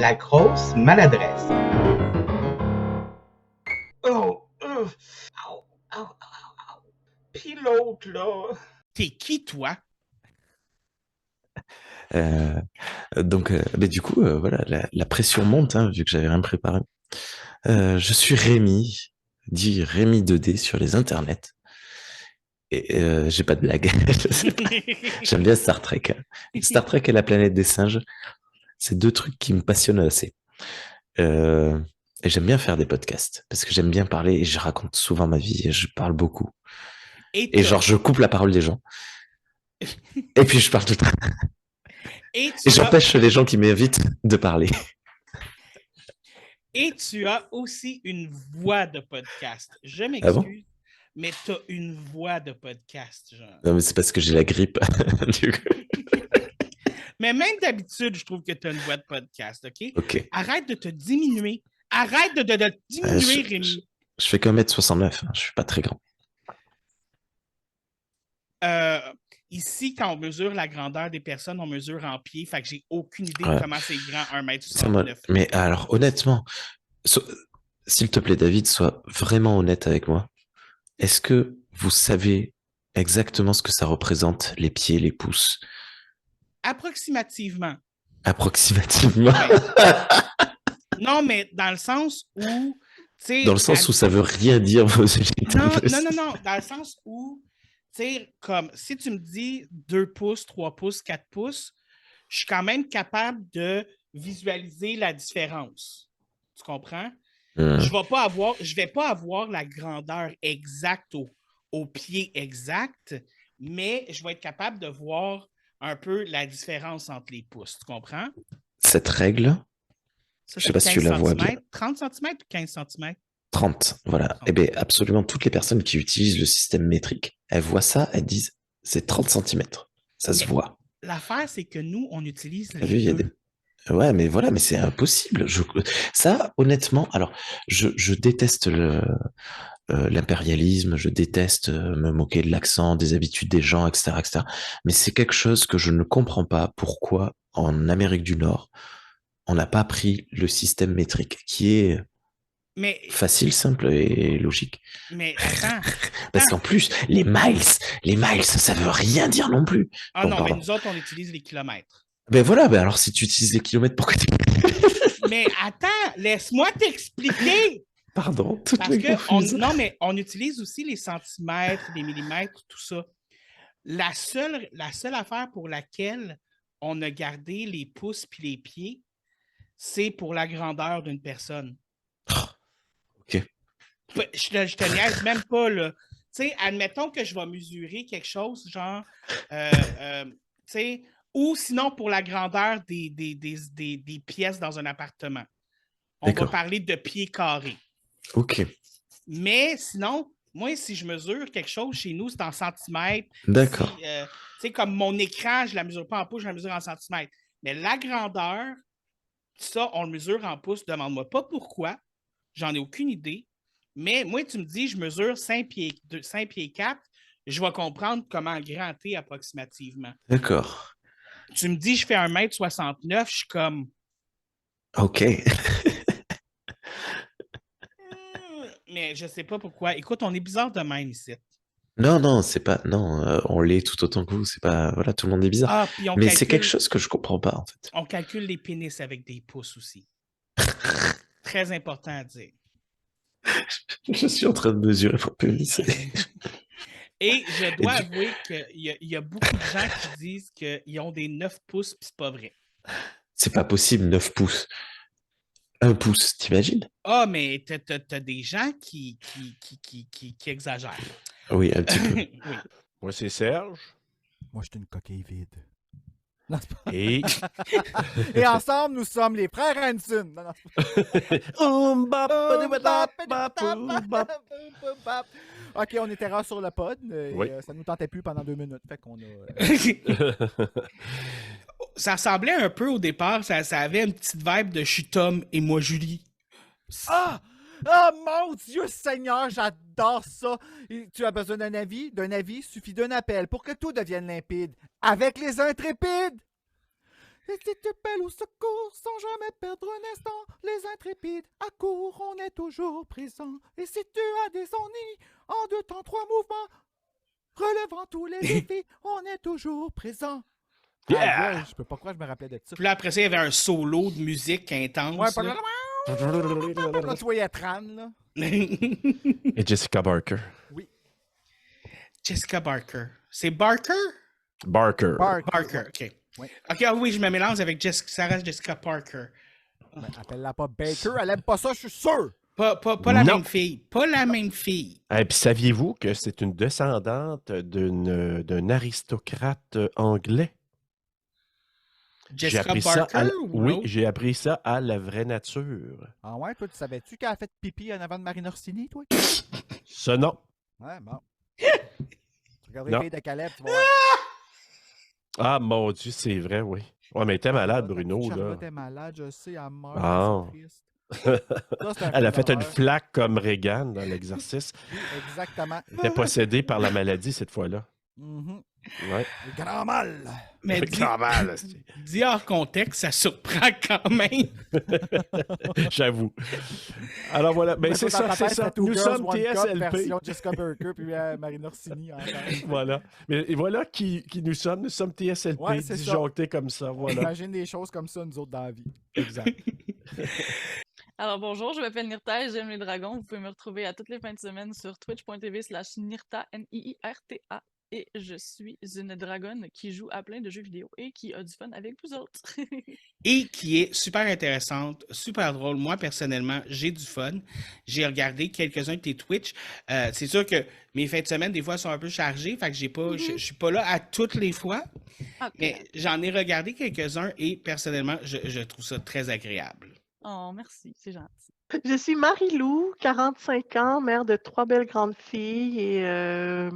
la grosse maladresse. Oh, au, au, au. Puis l'autre, là. T'es qui, toi? Mais du coup, voilà, la pression monte, hein, vu que j'avais rien préparé. Je suis Rémi, dit Rémi 2D sur les internets. Et j'ai pas de blague. Je sais pas. J'aime bien Star Trek. Star Trek et la planète des singes, c'est deux trucs qui me passionnent assez. Euh, et j'aime bien faire des podcasts parce que j'aime bien parler et je raconte souvent ma vie et je parle beaucoup. Et genre, je coupe la parole des gens. Et puis je parle tout le temps. Et Et j'empêche les gens qui m'invitent de parler. Et tu as aussi une voix de podcast. Je Ah m'excuse, bon? mais tu as une voix de podcast, genre. Non, mais c'est parce que j'ai la grippe. Du coup. Mais même d'habitude, je trouve que tu as une voix de podcast, OK? Ok. Arrête de te diminuer. Arrête de te diminuer, Rémi. Je fais qu'un mètre 69, hein. Je suis pas très grand. Ici, quand on mesure la grandeur des personnes, on mesure en pieds. Fait que j'ai aucune idée de Ouais. comment c'est grand, 1 Ça, moi- 1m69. Mais alors, honnêtement, s'il te plaît, David, sois vraiment honnête avec moi. Est-ce que vous savez exactement ce que ça représente, les pieds, les pouces, Approximativement. approximativement? Non, mais dans le sens où... Dans le sens où ça veut rien dire, vos unités. Non. Dans le sens où, tu sais, comme si tu me dis 2 pouces, 3 pouces, 4 pouces, je suis quand même capable de visualiser la différence. Tu comprends? Je vais pas avoir la grandeur exacte au pied exact, mais je vais être capable de voir un peu la différence entre les pouces. Tu comprends? Cette règle, Ça, je sais c'est pas si tu la vois bien. 30 cm ou 15 cm? 30, voilà. 30. Eh bien, absolument toutes les personnes qui utilisent le système métrique, elles voient ça, elles disent, c'est 30 centimètres. Ça se voit. L'affaire, c'est que nous, on utilise T'as les vu, il y a deux. des... Ouais, mais voilà, mais c'est impossible. Ça, honnêtement, alors, je déteste l'impérialisme, je déteste me moquer de l'accent, des habitudes des gens, etc., etc. Mais c'est quelque chose que je ne comprends pas pourquoi en Amérique du Nord, on n'a pas pris le système métrique, qui est facile, simple et logique. Mais attends. Parce qu'en plus, les miles, ça veut rien dire non plus. Ah Bon, non, pardon. mais nous autres, on utilise les kilomètres. Ben voilà, ben alors si tu utilises les kilomètres, pourquoi tu... Mais attends, laisse-moi t'expliquer. Pardon, toutes Parce les que non, mais on utilise aussi les centimètres, les millimètres, tout ça. La seule affaire pour laquelle on a gardé les pouces puis les pieds, c'est pour la grandeur d'une personne. Ok. Je te niaise même pas, là. Tu sais, admettons que je vais mesurer quelque chose, genre, tu sais, ou sinon pour la grandeur des pièces dans un appartement. On va parler de pieds carrés. Ok. Mais sinon, moi, si je mesure quelque chose chez nous, c'est en centimètres. D'accord. Si, tu sais, comme mon écran, je ne la mesure pas en pouces, je la mesure en centimètres. Mais la grandeur, ça, on le mesure en pouces. Demande-moi pas pourquoi. J'en ai aucune idée. Mais moi, tu me dis, je mesure 5 pieds 4, je vais comprendre comment grand t'es approximativement. D'accord. Tu me dis, je fais 1m69, je suis comme... Ok. Mais je sais pas pourquoi. Écoute, on est bizarre de même ici. Non, c'est pas. Non, on l'est tout autant que vous. C'est pas. Voilà, tout le monde est bizarre. Ah, puis Mais c'est quelque chose que je comprends pas, en fait. On calcule les pénis avec des pouces aussi. Très important à dire. Je suis en train de mesurer mon pénis. Et je dois avouer qu'il y a beaucoup de gens qui disent qu'ils ont des 9 pouces, puis c'est pas vrai. C'est pas possible, 9 pouces. 1 pouce, t'imagines? Ah, mais t'as des gens qui exagèrent. Oui, un petit peu. Oui. Moi, c'est Serge. Moi, je suis une coquille vide. Non, c'est pas... Et... Et ensemble, nous sommes les frères Hanson. Non, OK, on était rare sur le pod. Oui. Ça nous tentait plus pendant 2 minutes. Fait qu'on a... Ça ressemblait un peu au départ. Ça avait une petite vibe de « je suis Tom et moi Julie ». Ah! Oh mon Dieu Seigneur, j'adore ça! Tu as besoin d'un avis? D'un avis suffit d'un appel pour que tout devienne limpide. Avec les intrépides! Et si tu appelles au secours sans jamais perdre un instant, les intrépides accourent, on est toujours présent. Et si tu as des ennuis, en 2 temps, 3 mouvements, relevant tous les défis, on est toujours présent. Yeah! Aïe, je peux pas croire que je me rappelais de ça. Puis là, après ça, il y avait un solo de musique intense. Ouais, là. là, tu voyais Tran, là. Et Jessica Barker. Oui. Jessica Barker. C'est Barker? Barker. Barker, OK. Ouais. OK, ah oui, je me mélange avec Sarah Jessica Parker. Ben, appelle-la pas Baker, elle aime pas ça, je suis sûr. Pas la Non. même fille. Pas la même fille. Et puis saviez-vous que c'est une descendante d'un aristocrate anglais? J'ai Jessica appris ça Barker ou Oui, l'autre? j'ai appris ça à la vraie nature. Ah ouais, toi, tu savais-tu qu'elle a fait pipi en avant de Marine Orsini, toi? Ce nom. Ouais, bon. Tu regardes les Non. filles de Caleb, tu vas voir. Ah mon Dieu, c'est vrai, oui. Ouais, mais t'es malade, Bruno, là. Charlotte est malade, je sais, elle meurt, Ah. c'est triste. Ça, c'est un Elle a film fait une d'horreur. flaque comme Reagan dans l'exercice. Oui, exactement. Elle était possédée par la maladie cette fois-là. Mhm. Ouais. Le grand mal. Mais dit hors contexte, ça surprend quand même. J'avoue. Alors voilà, ben Mais c'est toi, dans ça, ta c'est tête, ça. c'est Two Nous Girls, sommes One Cup, TSLP. version Jessica Barker puis Marine Orsini. Voilà. Mais et voilà qui nous sommes. Nous sommes TSLP, Ouais, c'est ça. disjonctés comme ça. On Voilà. imagine des choses comme ça, nous autres, dans la vie. Exact. Alors bonjour, je m'appelle Nirta et j'aime les dragons. Vous pouvez me retrouver à toutes les fins de semaine sur twitch.tv/Nirta, N-I-I-R-T-A. Et je suis une dragonne qui joue à plein de jeux vidéo et qui a du fun avec vous autres. Et qui est super intéressante, super drôle. Moi, personnellement, j'ai du fun. J'ai regardé quelques-uns de tes Twitch. C'est sûr que mes fins de semaine, des fois, sont un peu chargées. Fait que je suis pas là à toutes les fois. Ok. Mais j'en ai regardé quelques-uns et personnellement, je trouve ça très agréable. Oh, merci, c'est gentil. Je suis Marie-Lou, 45 ans, mère de 3 belles grandes filles et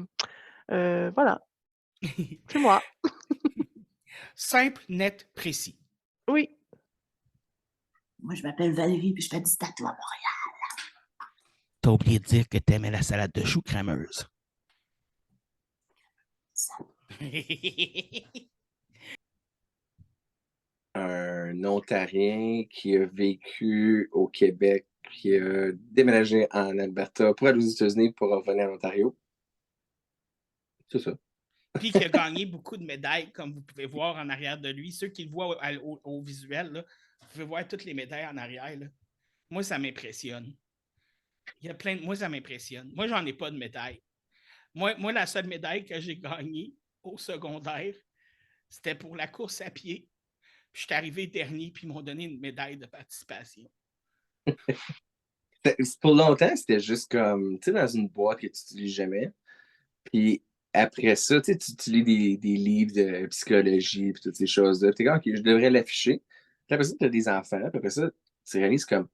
voilà, c'est moi. Simple, net, précis. Oui. Moi, je m'appelle Valérie, puis je fais du tatou à Montréal. T'as oublié de dire que t'aimais la salade de choux crémeuse. Un Ontarien qui a vécu au Québec, qui a déménagé en Alberta pour aller aux États-Unis pour revenir en Ontario. C'est ça. Puis qui a gagné beaucoup de médailles, comme vous pouvez voir en arrière de lui. Ceux qui le voient au visuel, là, vous pouvez voir toutes les médailles en arrière. Là. Moi, ça m'impressionne. Il y a plein de... Moi, ça m'impressionne. Moi, j'en ai pas de médaille. Moi, la seule médaille que j'ai gagnée au secondaire, c'était pour la course à pied. Puis je suis arrivé dernier, puis ils m'ont donné une médaille de participation. Pour longtemps, c'était juste comme, tu sais, dans une boîte que tu n'utilises jamais. Puis après ça, tu lis des livres de psychologie et toutes ces choses-là. Tu es comme, OK, je devrais l'afficher. Puis après ça, tu as des enfants. Puis après ça, tu réalises comme,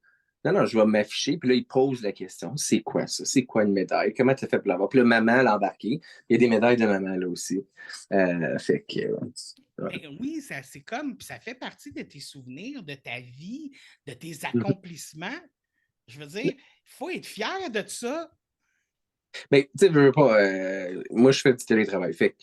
non, je vais m'afficher. Puis là, ils posent la question, c'est quoi ça? C'est quoi une médaille? Comment tu as fait pour l'avoir? Puis là, maman l'a embarqué. Il y a des médailles de maman là aussi. Fait que... Ouais. Ben oui, c'est comme, puis ça fait partie de tes souvenirs, de ta vie, de tes accomplissements. Je veux dire, il faut être fier de ça. Mais tu sais, je veux pas. Moi, je fais du télétravail. Fait que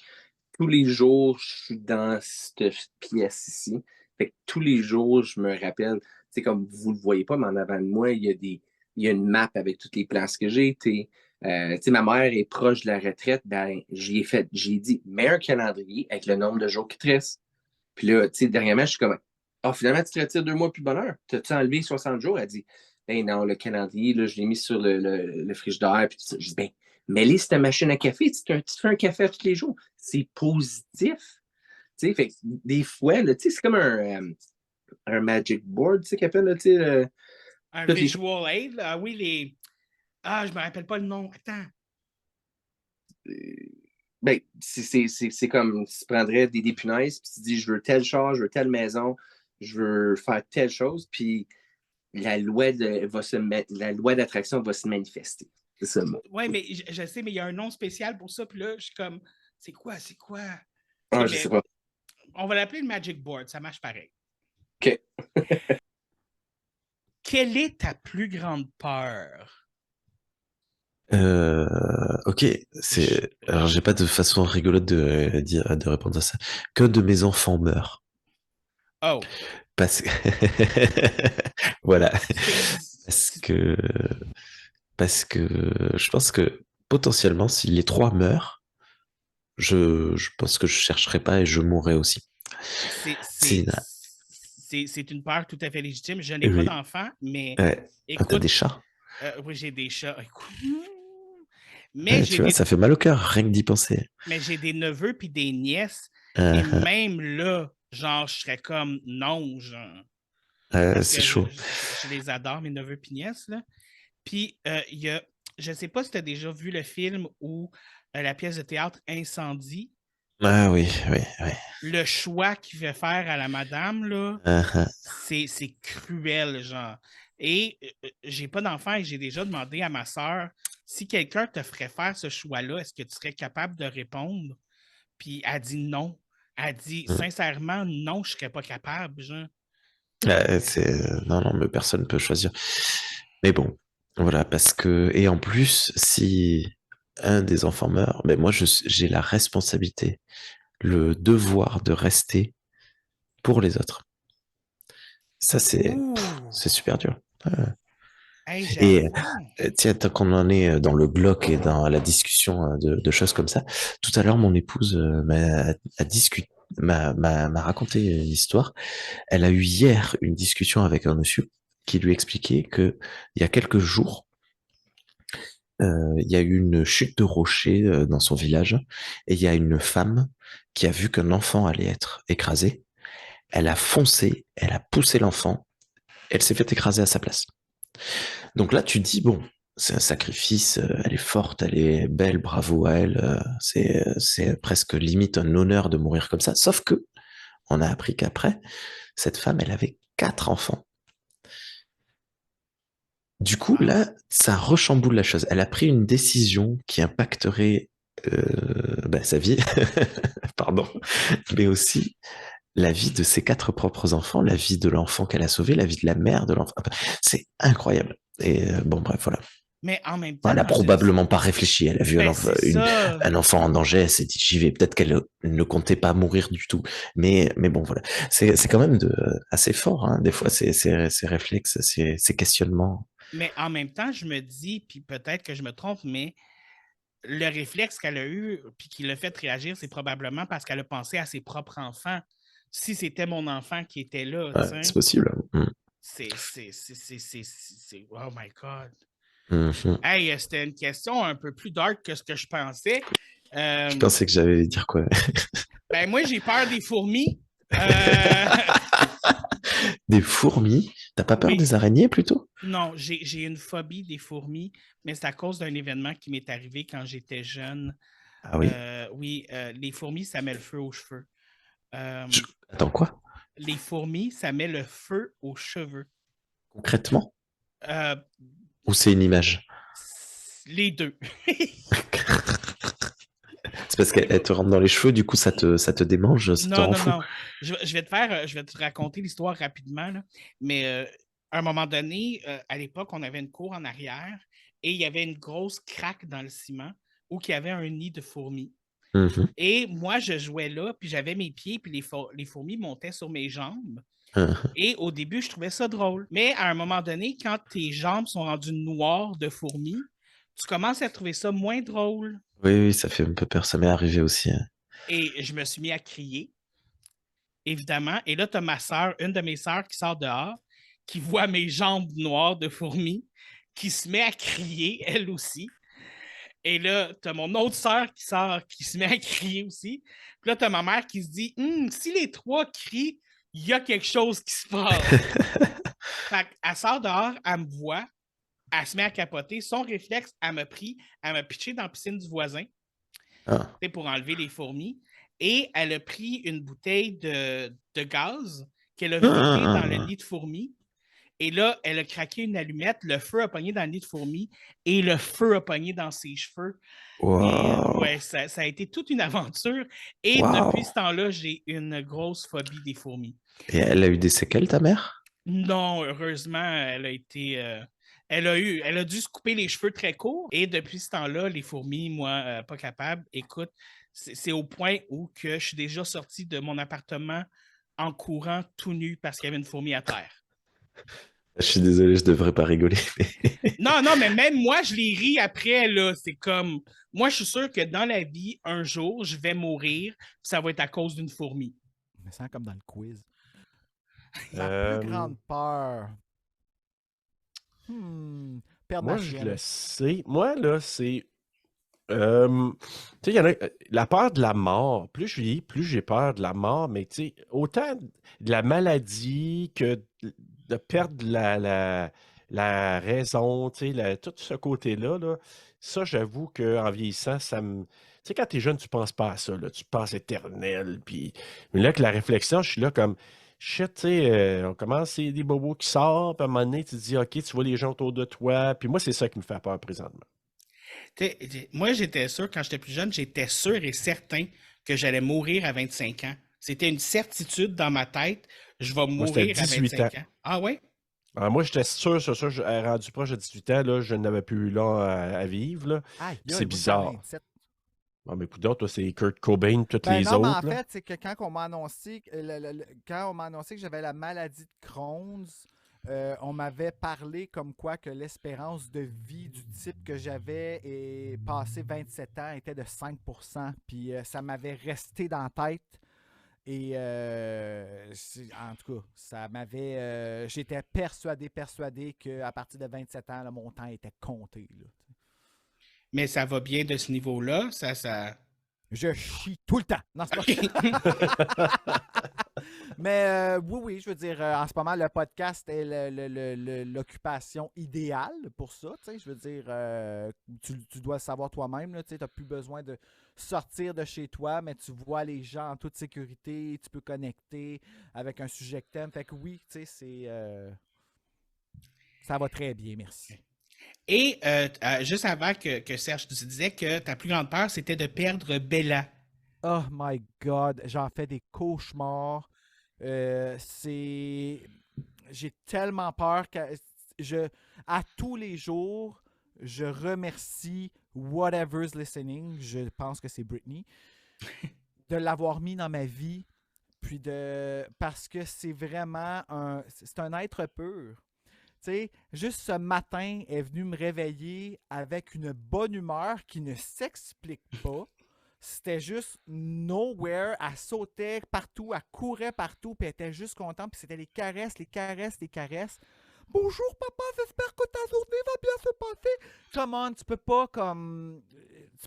tous les jours, je suis dans cette pièce ici. Fait que tous les jours, je me rappelle, tu sais, comme vous le voyez pas, mais en avant de moi, il y a une map avec toutes les places que j'ai été. Tu sais, ma mère est proche de la retraite. Ben, j'ai dit, mets un calendrier avec le nombre de jours qui te restent. Puis là, tu sais, dernièrement, je suis comme, finalement, tu te retires 2 mois plus bonheur. T'as-tu enlevé 60 jours? Elle dit, ben non, le calendrier, là, je l'ai mis sur le frigidaire. Puis tout ça. Je dis, ben, mets-les sur ta machine à café. Tu te fais un café tous les jours. C'est positif. Tu sais, fait que des fois, là, tu sais, c'est comme un magic board, tu sais, qu'il appelle, là, tu sais. Un visual aid, là. Oui, les... Ah, je me rappelle pas le nom. Attends. Ben, c'est comme si tu prendrais des punaises, puis tu dis, je veux telle chose, je veux telle maison, je veux faire telle chose, puis la loi d'attraction va se manifester. C'est ça le mot. Oui, mais je sais, mais il y a un nom spécial pour ça, puis là, je suis comme, c'est quoi? Ah, je sais pas. On va l'appeler le Magic Board, ça marche pareil. OK. Quelle est ta plus grande peur? Ok, alors j'ai pas de façon rigolote de répondre à ça. Que de mes enfants meurent. Oh. Parce que... Voilà. C'est- Parce que... Parce que je pense que potentiellement, si les trois meurent, je pense que je chercherai pas et je mourrai aussi. C'est Si, c'est une peur tout à fait légitime. Je n'ai pas oui. d'enfant, mais Ouais. Ah, t'as des écoute, chats. oui, j'ai des chats. Écoute. Mais Tu vois, ça fait mal au cœur, rien que d'y penser. mais j'ai des neveux puis des nièces. Et Euh, même là, genre, je serais comme non, genre. Parce c'est que chaud. je les adore, mes neveux puis nièces, là. Puis, il y a, je sais pas si tu as déjà vu le film ou la pièce de théâtre Incendie. Ah oui, oui, oui. Le choix qu'il fait faire à la madame, là, Uh-huh. c'est cruel, genre. Et j'ai pas d'enfant et j'ai déjà demandé à ma sœur si quelqu'un te ferait faire ce choix-là, est-ce que tu serais capable de répondre? Puis elle dit non. Elle dit Mm. sincèrement, non, je serais pas capable, genre. Non, non, mais personne peut choisir. Mais bon, voilà, parce que... Et en plus, si un des enfants meurt, ben moi, j'ai la responsabilité, le devoir de rester pour les autres. Ça, Ouh! c'est super dur. Ouais. Hey, Et j'avoue. tiens, tant qu'on en est dans le bloc et dans la discussion de choses comme ça, tout à l'heure, mon épouse m'a raconté une histoire. Elle a eu hier une discussion avec un monsieur qui lui expliquait que il y a quelques jours, il y a eu une chute de rocher dans son village et il y a une femme qui a vu qu'un enfant allait être écrasé. Elle a foncé, elle a poussé l'enfant, elle s'est fait écraser à sa place. Donc là, tu te dis, bon, c'est un sacrifice, elle est forte, elle est belle, bravo à elle, c'est presque limite un honneur de mourir comme ça. Sauf que on a appris qu'après, cette femme, elle avait 4 enfants. Du coup, Wow. là, ça rechamboule la chose. Elle a pris une décision qui impacterait sa vie, pardon, mais aussi la vie de ses 4 propres enfants, la vie de l'enfant qu'elle a sauvé, la vie de la mère de l'enfant. C'est incroyable. Et bon, bref, voilà. Mais en même temps, Elle a dans une... probablement pas réfléchi. Elle a vu Ben, c'est ça. un enfant en danger. Elle s'est dit, j'y vais. Peut-être qu'elle ne comptait pas mourir du tout. Mais bon, voilà. C'est quand même assez fort, hein, des fois, ces réflexes, ces questionnements. Mais en même temps, je me dis, puis peut-être que je me trompe, mais le réflexe qu'elle a eu, puis qui l'a fait réagir, c'est probablement parce qu'elle a pensé à ses propres enfants. Si c'était mon enfant qui était là, tu Ouais, c'est sais, possible. oh my God. Mhm. Hey, c'était une question un peu plus dark que ce que je pensais. Je pensais que j'allais dire quoi. Ben, moi, j'ai peur des fourmis. Des fourmis? T'as pas peur Oui. des araignées plutôt? Non, j'ai une phobie des fourmis, mais c'est à cause d'un événement qui m'est arrivé quand j'étais jeune. Ah oui. Oui, les fourmis, ça met le feu aux cheveux. Attends, quoi? Les fourmis, ça met le feu aux cheveux. Concrètement? Euh, Ou c'est une image? les deux. C'est parce qu'elle te rentre dans les cheveux, du coup ça te démange, ça te Non, rend non, fou. non. Je vais te raconter l'histoire rapidement, là. Mais à un moment donné, à l'époque, on avait une cour en arrière et il y avait une grosse craque dans le ciment où il y avait un nid de fourmis. Mhm. Et moi, je jouais là, puis j'avais mes pieds, puis les fourmis montaient sur mes jambes. Mhm. Et au début, je trouvais ça drôle. Mais à un moment donné, quand tes jambes sont rendues noires de fourmis, tu commences à trouver ça moins drôle. Oui, ça fait un peu peur, ça m'est arrivé aussi, hein. Et je me suis mis à crier, évidemment. Et là, tu as ma sœur, une de mes sœurs qui sort dehors, qui voit mes jambes noires de fourmis, qui se met à crier, elle aussi. Et là, tu as mon autre sœur qui sort, qui se met à crier aussi. Puis là, tu as ma mère qui se dit si les trois crient, il y a quelque chose qui se passe. Fait qu'elle sort dehors, elle me voit, elle se met à capoter. Son réflexe, elle m'a pitché dans la piscine du voisin Ah. pour enlever les fourmis. Et elle a pris une bouteille de gaz qu'elle a vidée dans le nid de fourmis. Et là, elle a craqué une allumette, le feu a pogné dans le nid de fourmis et le feu a pogné dans ses cheveux. Wow. Et ouais, ça a été toute une aventure. Et Wow. depuis ce temps-là, j'ai une grosse phobie des fourmis. Et elle a eu des séquelles, ta mère? Non, heureusement, elle a été. Elle a dû se couper les cheveux très courts. Et depuis ce temps-là, les fourmis, moi, pas capable. Écoute, c'est au point où que je suis déjà sorti de mon appartement en courant tout nu parce qu'il y avait une fourmi à terre. Je suis désolé, je devrais pas rigoler. Non, mais même moi, je les ris après, là. C'est comme... Moi, je suis sûr que dans la vie, un jour, je vais mourir, puis ça va être à cause d'une fourmi. Je me sens comme dans le quiz. Ma plus grande peur. Perdre Moi, ma je chienne. le sais. Moi, là, c'est... tu sais, il y en a... La peur de la mort. Plus je vis, plus j'ai peur de la mort. Mais tu sais, autant de la maladie que de perdre la raison, tu sais, tout ce côté-là, là, ça, j'avoue qu'en vieillissant, ça me... Tu sais, quand t'es jeune, tu penses pas à ça, là. Tu penses éternel. Puis... Mais là, que la réflexion, je suis là comme... Shit, tu sais, on commence, c'est des bobos qui sortent, puis à un moment donné, tu te dis, OK, tu vois les gens autour de toi. Puis moi, c'est ça qui me fait peur présentement. Moi, j'étais sûr, quand j'étais plus jeune, j'étais sûr et certain que j'allais mourir à 25 ans. C'était une certitude dans ma tête. Je vais Moi, c'était mourir à 18 25 ans. Ah ouais? Alors, moi, j'étais sûr, rendu proche de 18 ans, là, je n'avais plus eu là à vivre. Là. Aïe, Puis aïe, c'est moi, bizarre. 27. Non, mais coudonc, toi, c'est Kurt Cobain, toutes les non, mais en autres. Là. fait, c'est que quand on m'a annoncé, quand on m'a annoncé que j'avais la maladie de Crohn's, on m'avait parlé comme quoi que l'espérance de vie du type que j'avais et passé 27 ans était de 5%. Puis ça m'avait resté dans la tête. Et en tout cas, ça m'avait. J'étais persuadé qu'à partir de 27 ans, là, mon temps était compté. Là. Mais ça va bien de ce niveau-là. Ça... Je chie tout le temps. Non, c'est pas Mais oui, je veux dire, en ce moment, le podcast est l'occupation idéale pour ça. Je veux dire, tu dois le savoir toi-même. Tu n'as plus besoin de sortir de chez toi, mais tu vois les gens en toute sécurité. Tu peux connecter avec un sujet que tu aimes. Fait que oui, c'est... ça va très bien, merci. Et juste avant que Serge te disait que ta plus grande peur, c'était de perdre Bella. Oh my God, j'en fais des cauchemars. J'ai tellement peur que à tous les jours, je remercie whatever's listening, je pense que c'est Britney, de l'avoir mis dans ma vie, puis parce que c'est vraiment c'est un être pur. T'sais, juste ce matin, elle est venue me réveiller avec une bonne humeur qui ne s'explique pas. C'était juste nowhere. Elle sautait partout, elle courait partout, puis elle était juste contente. Puis c'était les caresses. Bonjour papa, j'espère que ta journée va bien se passer. Come on, tu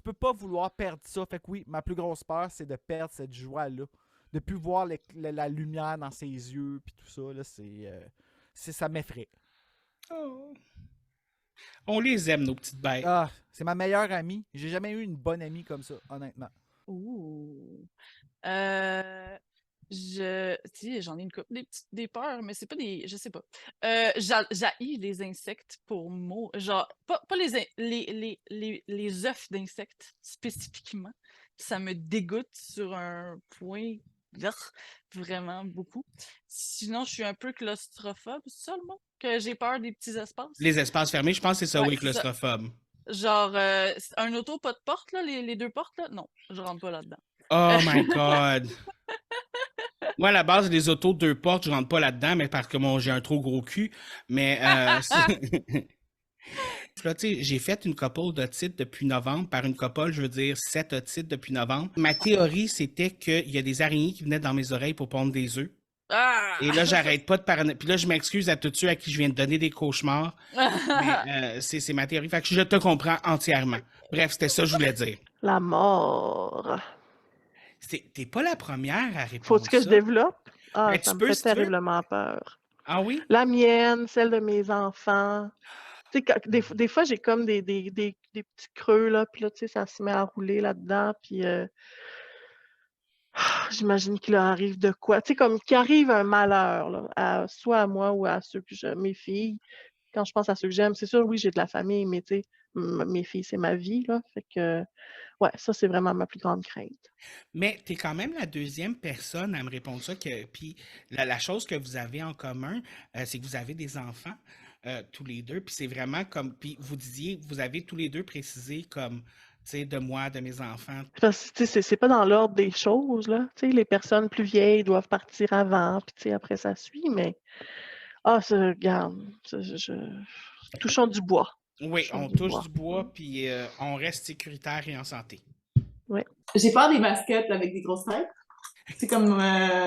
peux pas vouloir perdre ça. Fait que oui, ma plus grosse peur, c'est de perdre cette joie-là. De plus voir la lumière dans ses yeux, puis tout ça, là, ça m'effraie. Oh. On les aime, nos petites bêtes. Ah, c'est ma meilleure amie. J'ai jamais eu une bonne amie comme ça, honnêtement. Ouh. J'en ai une couple, des peurs, mais c'est pas des. Je sais pas. J'haïs les insectes pour mots. Genre, pas les œufs d'insectes spécifiquement. Ça me dégoûte sur un point. Vraiment beaucoup. Sinon, je suis un peu claustrophobe seulement, que j'ai peur des petits espaces. Les espaces fermés, je pense que c'est ça, Ouais, oui, claustrophobe. Genre, un auto, pas de porte, là, les deux portes, là? Non, je rentre pas là-dedans. Oh my God! Moi, à la base, les autos 2 portes, je rentre pas là-dedans, mais parce que j'ai un trop gros cul. Mais là, j'ai fait une couple d'otites depuis novembre. Par une couple, je veux dire 7 otites depuis novembre. Ma théorie, c'était qu'il y a des araignées qui venaient dans mes oreilles pour pondre des œufs. Ah! Et là, j'arrête pas de parler. Puis là, je m'excuse à tous ceux à qui je viens de donner des cauchemars. Mais c'est ma théorie. Fait que je te comprends entièrement. Bref, c'était ça que je voulais dire. La mort. T'es pas la première à répondre. Faut-tu que je développe? Ah, Ben, ça tu me peux, fait si tu veux. terriblement peur. Ah oui? La mienne, celle de mes enfants. Tu sais, des fois, j'ai comme des petits creux, là, puis là, tu sais, ça se met à rouler là-dedans, puis j'imagine qu'il leur arrive de quoi. Tu sais, comme qu'il arrive un malheur, là, soit à moi ou à ceux que mes filles. Quand je pense à ceux que j'aime, c'est sûr, oui, j'ai de la famille, mais tu sais, mes filles, c'est ma vie, là. Fait que, ouais, ça, c'est vraiment ma plus grande crainte. Mais tu es quand même la deuxième personne à me répondre ça. Puis la chose que vous avez en commun, c'est que vous avez des enfants, tous les deux. Puis c'est vraiment comme. Puis vous avez tous les deux précisé comme. sais, de moi, de mes enfants. Parce que c'est pas dans l'ordre des choses, là. Tu sais, les personnes plus vieilles doivent partir avant, puis tu sais, après ça suit, mais. Ah, ça, regarde. Touchons du bois. Oui, Touchons on du touche bois. du bois, puis on reste sécuritaire et en santé. Ouais. J'ai peur des mascottes avec des grosses têtes. C'est comme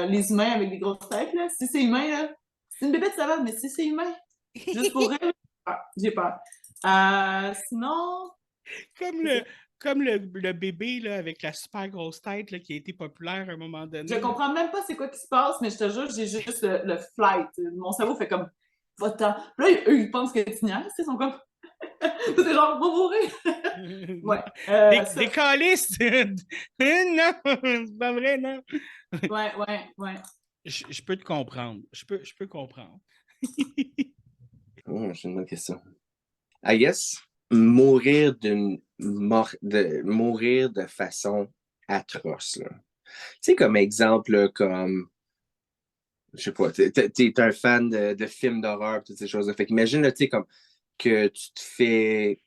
les humains avec des grosses têtes, là. Si c'est humain, là, c'est une bébête savane, mais si c'est humain, juste pour elle, j'ai peur. Sinon. Comme le bébé là, avec la super grosse tête là, qui a été populaire à un moment donné. Je comprends même pas c'est quoi qui se passe, mais je te jure, j'ai juste le flight. Mon cerveau fait comme va-t'en. Puis là, eux, ils pensent que tu niaises, ils sont comme. C'est genre, va mourir. Ouais. Des calices! Non, c'est pas vrai, non. Ouais. Je peux te comprendre. Je peux comprendre. J'ai une autre question. I guess, mourir mourir de façon atroce. Là. Tu sais, comme exemple, là, comme. Je sais pas, t'es un fan de films d'horreur, toutes ces choses-là. Fait qu'imagine, tu sais, comme que tu te fais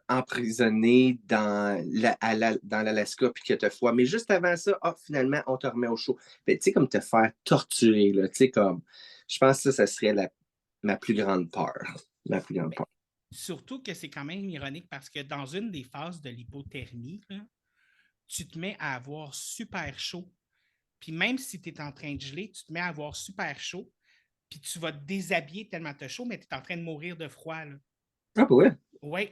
emprisonner dans l'Alaska puis que tu as froid. Mais juste avant ça, finalement, on te remet au chaud. Tu sais, comme te faire torturer, là, tu sais, comme. Je pense que ça serait ma plus grande peur. Ma plus grande peur. Surtout que c'est quand même ironique parce que dans une des phases de l'hypothermie, là, tu te mets à avoir super chaud. Puis même si tu es en train de geler, tu te mets à avoir super chaud. Puis tu vas te déshabiller tellement tu as chaud, mais tu es en train de mourir de froid. Là. Ah, bah ouais? Oui.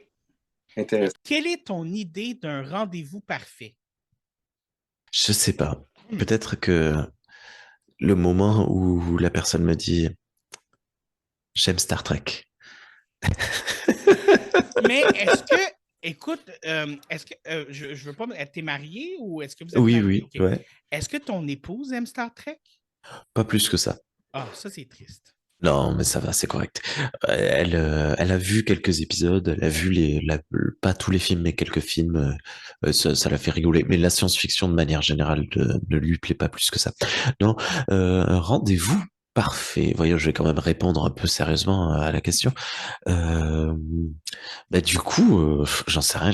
Intéressant. Quelle est ton idée d'un rendez-vous parfait? Je sais pas. Peut-être que le moment où la personne me dit « J'aime Star Trek ». Mais est-ce que, écoute, est-ce que, je veux pas, t'es marié ou est-ce que vous êtes Oui, marié? oui, ouais. Est-ce que ton épouse aime Star Trek? Pas plus que ça. Ah, ça c'est triste. Non, mais ça va, c'est correct. Elle a vu quelques épisodes, elle a vu pas tous les films, mais quelques films. Ça l'a fait rigoler. Mais la science-fiction, de manière générale, ne lui plaît pas plus que ça. Non, un rendez-vous parfait. Voyons, je vais quand même répondre un peu sérieusement à la question. Du coup, j'en sais rien.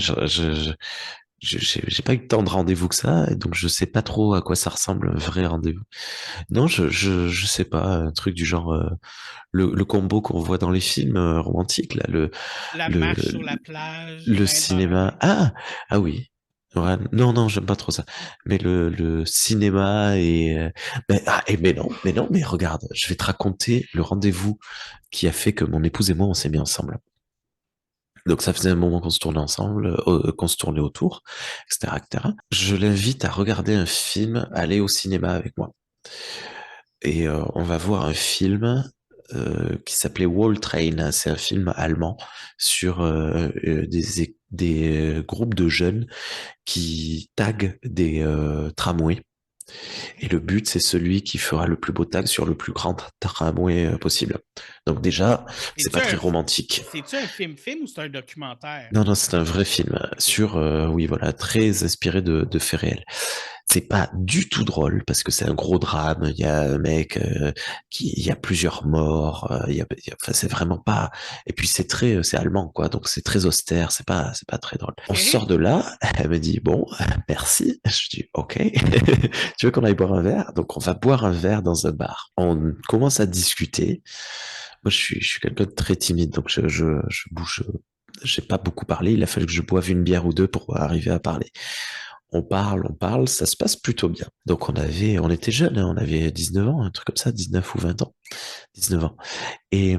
J'ai pas eu tant de rendez-vous que ça, et donc je sais pas trop à quoi ça ressemble un vrai rendez-vous. Non, je sais pas, un truc du genre le combo qu'on voit dans les films romantiques là, La marche sur la plage. le cinéma. Ah oui. Ouais, non, j'aime pas trop ça. Mais le cinéma mais non, mais regarde, je vais te raconter le rendez-vous qui a fait que mon épouse et moi on s'est mis ensemble. Donc ça faisait un moment qu'on se tournait ensemble, qu'on se tournait autour, etc. Je l'invite à regarder un film, aller au cinéma avec moi. Et on va voir un film qui s'appelait Wall Train. C'est un film allemand sur des groupes de jeunes qui taguent des tramways. Et le but, c'est celui qui fera le plus beau tag sur le plus grand tramway possible. Donc déjà, c'est pas très romantique. C'est-tu un film ou c'est un documentaire? Non, c'est un vrai film sur, oui, voilà, très inspiré de faits réels. C'est pas du tout drôle parce que c'est un gros drame. Il y a un mec il y a plusieurs morts. Enfin, c'est vraiment pas. Et puis c'est allemand quoi, donc c'est très austère. C'est pas très drôle. On sort de là. Elle me dit bon, merci. Je dis ok. Tu veux qu'on aille boire un verre? Donc on va boire un verre dans un bar. On commence à discuter. Moi, je suis quelqu'un de très timide, donc je bouge. J'ai pas beaucoup parlé. Il a fallu que je boive une bière ou deux pour arriver à parler. On parle, ça se passe plutôt bien. Donc on était jeunes, hein, on avait 19 ans, un truc comme ça, 19 ou 20 ans. 19 ans. Et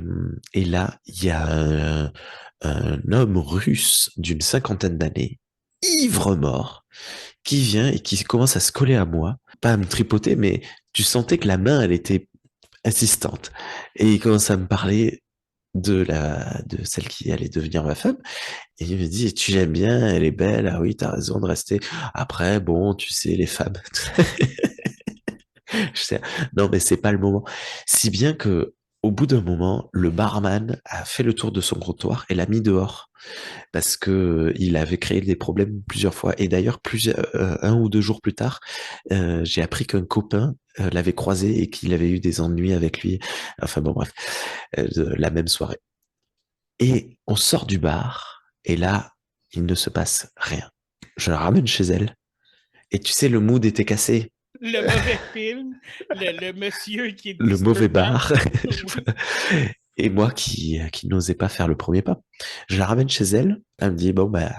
là, il y a un homme russe d'une 50aine d'années, ivre mort, qui vient et qui commence à se coller à moi, pas à me tripoter, mais tu sentais que la main, elle était insistante. Et il commence à me parler de celle qui allait devenir ma femme. Et il me dit, tu l'aimes bien, elle est belle, ah oui, t'as raison de rester. Après, bon, tu sais, les femmes. Je sais, non, mais c'est pas le moment. Si bien que, au bout d'un moment, le barman a fait le tour de son comptoir et l'a mis dehors. Parce que il avait créé des problèmes plusieurs fois. Et d'ailleurs, un ou deux jours plus tard, j'ai appris qu'un copain l'avait croisé et qu'il avait eu des ennuis avec lui. Enfin bon, bref, la même soirée. Et on sort du bar, et là, il ne se passe rien. je la ramène chez elle. Et tu sais, le mood était cassé. Le mauvais film, le monsieur qui est Le mauvais disturbant. bar. Et moi qui n'osais pas faire le premier pas. Je la ramène chez elle. Elle me dit, bon, bah,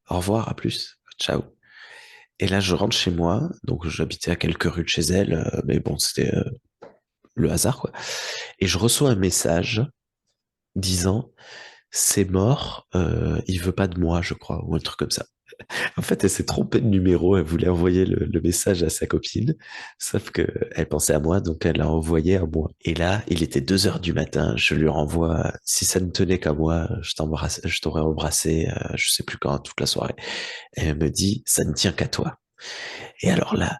au revoir, à plus. Ciao. Et là, je rentre chez moi. Donc, j'habitais à quelques rues de chez elle. Mais bon, c'était le hasard, quoi. Et je reçois un message disant, c'est mort, il veut pas de moi, je crois, ou un truc comme ça. En fait, elle s'est trompée de numéro, elle voulait envoyer le message à sa copine, sauf que elle pensait à moi, donc elle l'a envoyé à moi. Et là, il était 2 heures du matin, je lui renvoie, si ça ne tenait qu'à moi, je t'aurais embrassé, je sais plus quand, toute la soirée. Et elle me dit, ça ne tient qu'à toi. Et alors là,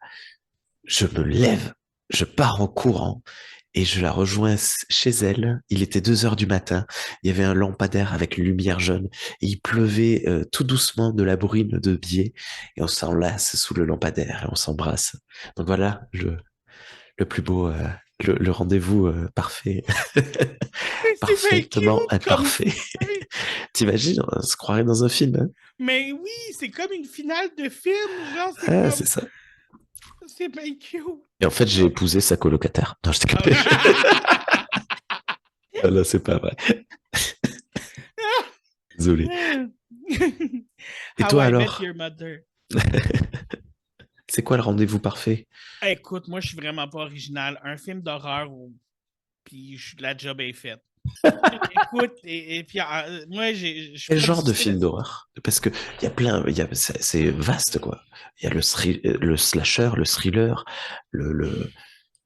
je me lève, je pars en courant, et je la rejoins chez elle. Il était 2 heures du matin. Il y avait un lampadaire avec lumière jaune. Et il pleuvait tout doucement de la bruine de biais. Et on s'enlace sous le lampadaire et on s'embrasse. Donc voilà, le plus beau, le rendez-vous parfait. C'est bien Parfaitement cute comme imparfait. fin. T'imagines, on se croirait dans un film. Hein. Mais oui, c'est comme une finale de film. Genre, c'est Ah, comme... c'est ça. C'est bien cute. Et en fait, j'ai épousé sa colocataire. Non, je t'ai Ah, là, c'est pas vrai. Désolé. Et How toi I Met alors? Your Mother. C'est quoi le rendez-vous parfait? Écoute, moi, je suis vraiment pas original. Un film d'horreur où puis la job est faite. Écoute, et puis moi, je suis Quel pas genre de difficile. film d'horreur? Parce que il y a plein, c'est vaste quoi. Il y a le slasher, le thriller,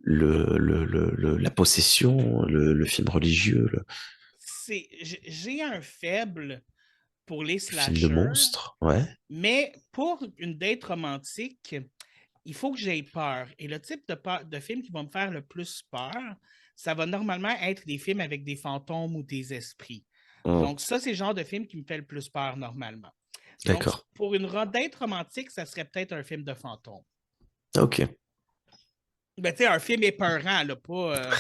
la possession, le film religieux, le J'ai un faible pour les film de slashers, monstre, ouais. mais pour une date romantique, il faut que j'aie peur. Et le type de film qui va me faire le plus peur, ça va normalement être des films avec des fantômes ou des esprits. Donc, ça, c'est le genre de film qui me fait le plus peur normalement. Donc, D'accord. pour une date romantique, ça serait peut-être un film de fantôme. Ok. Ben, tu sais, un film épeurant, là, pas.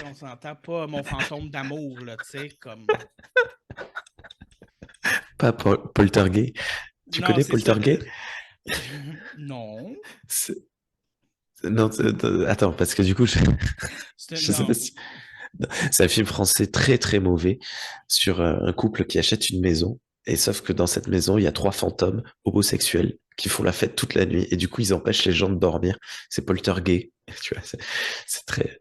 On s'entend pas mon fantôme d'amour, là, tu sais, comme. Pas Poltergeist. Tu Non, connais c'est ça. Poltergeist? Non. Non, attends, parce que du coup, je sais pas si... C'est un film français très très mauvais sur un couple qui achète une maison. Et sauf que dans cette maison, il y a 3 fantômes homosexuels qui font la fête toute la nuit. Et du coup, ils empêchent les gens de dormir. C'est Poltergeist. Tu vois, c'est très...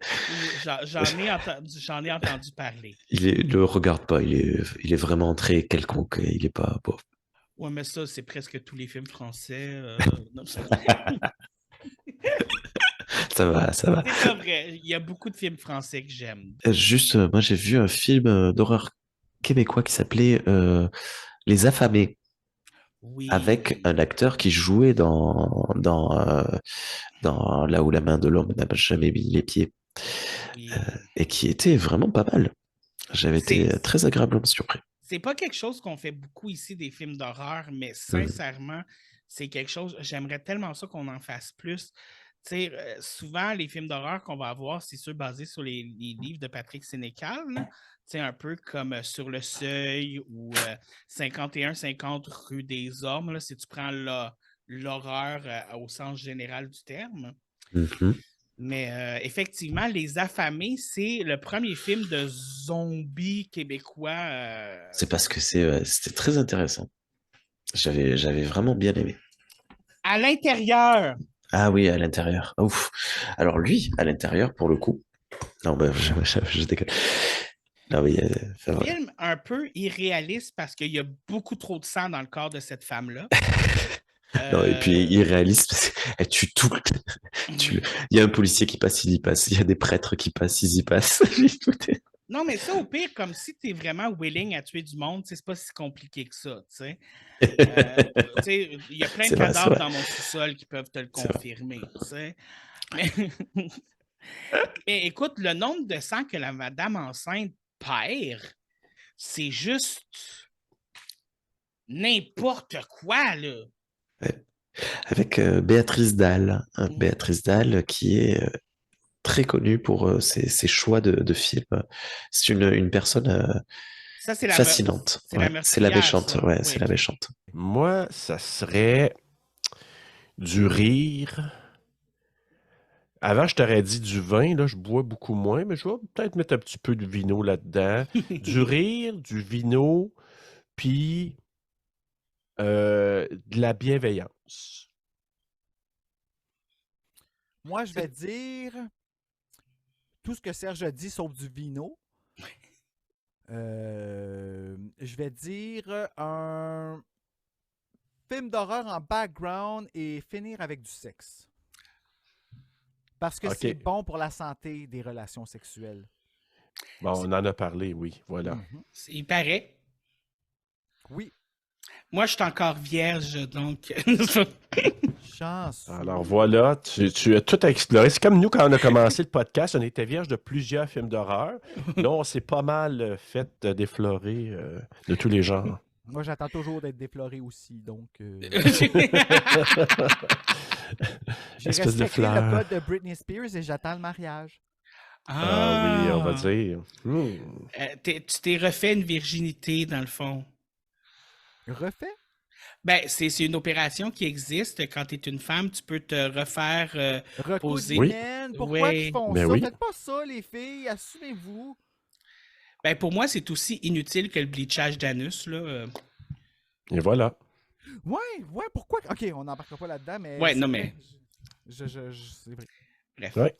J'en ai entendu parler. Le regarde pas. Il est vraiment très quelconque. Il est pas pauvre. Ouais, mais ça, c'est presque tous les films français. Non, Ça va, ça va. c'est pas vrai. Il y a beaucoup de films français que j'aime. Juste, moi, j'ai vu un film d'horreur québécois qui s'appelait Les Affamés. Oui. Avec un acteur qui jouait dans Là où la main de l'homme n'a jamais mis les pieds. Oui. Et qui était vraiment pas mal. J'avais été très agréablement surpris. C'est pas quelque chose qu'on fait beaucoup ici, des films d'horreur, mais sincèrement, c'est quelque chose, j'aimerais tellement ça qu'on en fasse plus. Tu sais, souvent, les films d'horreur qu'on va avoir, c'est ceux basés sur les livres de Patrick Sénécal, tu sais, un peu comme Sur le Seuil ou 51-50 rue des Hommes, là, si tu prends l'horreur au sens général du terme. Mais effectivement, Les Affamés, c'est le premier film de zombies québécois. C'est parce que c'était très intéressant. J'avais vraiment bien aimé. À l'intérieur. Ah oui, à l'intérieur. Ouf. Alors lui, à l'intérieur, pour le coup. Non, ben, je déconne. Non, mais, film un peu irréaliste parce qu'il y a beaucoup trop de sang dans le corps de cette femme-là. Non, et puis irréaliste parce qu'elle tue tout. Il y a un policier qui passe, il y passe. Il y a des prêtres qui passent, ils y passent. Non, mais ça, au pire, comme si tu es vraiment willing à tuer du monde, c'est pas si compliqué que ça. Il y a plein de cadavres dans mon sous-sol qui peuvent te le confirmer. Mais écoute, le nombre de sang que la madame enceinte perd, c'est juste n'importe quoi, là. Ouais. Avec Béatrice Dalle. Béatrice Dalle qui est très connue pour ses choix de films. C'est une personne fascinante. C'est la méchante. Ouais, c'est la méchante. Moi, ça serait du rire. Avant, je t'aurais dit du vin. Là, je bois beaucoup moins, mais je vais peut-être mettre un petit peu de vino là-dedans. Du rire, du vino, puis de la bienveillance. Moi, je vais dire tout ce que Serge a dit, sauf du vino. Je vais dire un film d'horreur en background et finir avec du sexe. Parce que c'est OK. bon pour la santé des relations sexuelles. Bon, on en a parlé, oui. Voilà. Mhm. Il paraît. Oui. Moi, je suis encore vierge, donc. Chance. Alors voilà, tu as tout à explorer. C'est comme nous, quand on a commencé le podcast, on était vierge de plusieurs films d'horreur. Là, on s'est pas mal fait déflorer de tous les genres. Moi, j'attends toujours d'être défloré aussi, donc... J'ai Espèce de respecté le fleur. code de Britney Spears et j'attends le mariage. Ah oui, on va dire. Tu t'es refait une virginité, dans le fond. Refait? Ben, c'est une opération qui existe. Quand tu es une femme, tu peux te refaire poser. Recoudinen, pourquoi ils font Ben ça? oui. Faites pas ça, les filles, assumez-vous. Ben, pour moi, c'est aussi inutile que le bleachage d'anus, là. Et voilà. Ouais, pourquoi? Ok, on n'embarquera pas là-dedans, mais... Ouais, c'est non, vrai. mais... C'est vrai. Bref. Ouais.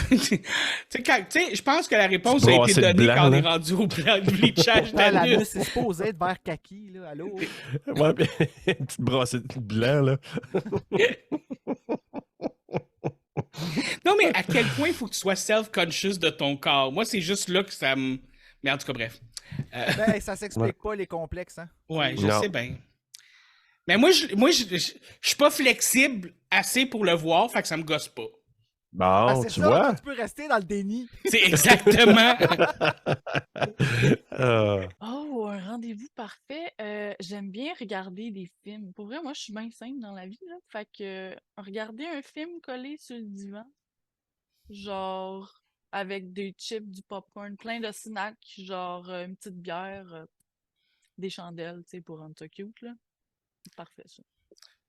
Je pense que la réponse Tu a été brassais de donnée blanc, quand on est là. rendu au bleachage Ah, l'anus, d'anus. c'est supposé être vert kaki, là, allô? Ouais, mais une petite brassée de blanc, là. Non, mais à quel point il faut que tu sois self-conscious de ton corps? Moi, c'est juste là que ça me... Mais en tout cas, bref. Ben, ça s'explique pas, les complexes, hein? Ouais, je Non. sais bien. Mais moi, je suis pas flexible assez pour le voir, fait que ça me gosse pas. Ben, Bon, c'est tu ça, vois. tu peux rester dans le déni. C'est exactement... Ah. Oh, un rendez-vous parfait. J'aime bien regarder des films. Pour vrai, moi, je suis bien simple dans la vie, là. Fait que regarder un film collé sur le divan, genre avec des chips, du popcorn, plein de snacks, genre une petite bière, des chandelles, tu sais, pour rendre ça cute, là. C'est parfait, ça.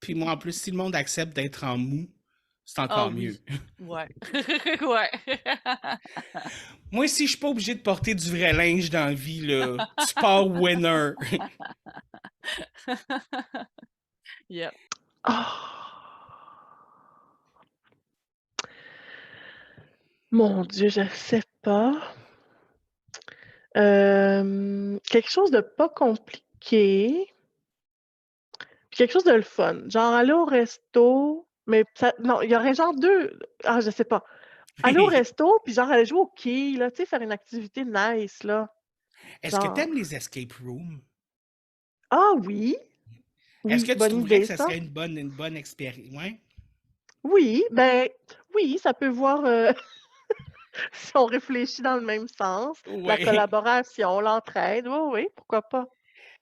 Puis moi, en plus, si le monde accepte d'être en mou, c'est Ah encore oui. mieux. Ouais. Ouais. Moi, si je suis pas obligé de porter du vrai linge dans la vie, là, tu pars winner. Yep. Mon Dieu, je sais pas. Quelque chose de pas compliqué. Puis quelque chose de le fun. Genre aller au resto, mais ça, non, il y aurait genre deux. Ah, je sais pas. Aller au resto, puis genre aller jouer au quai, là, tu sais, faire une activité nice, là. Est-ce que Genre. t'aimes les escape rooms? Ah oui. Est-ce Oui, que tu bonne trouverais idée, que ça ça. serait une bonne expérience? Ouais? Oui, ben oui, ça peut voir si on réfléchit dans le même sens. La Ouais. collaboration, l'entraide, oui, oui, pourquoi pas.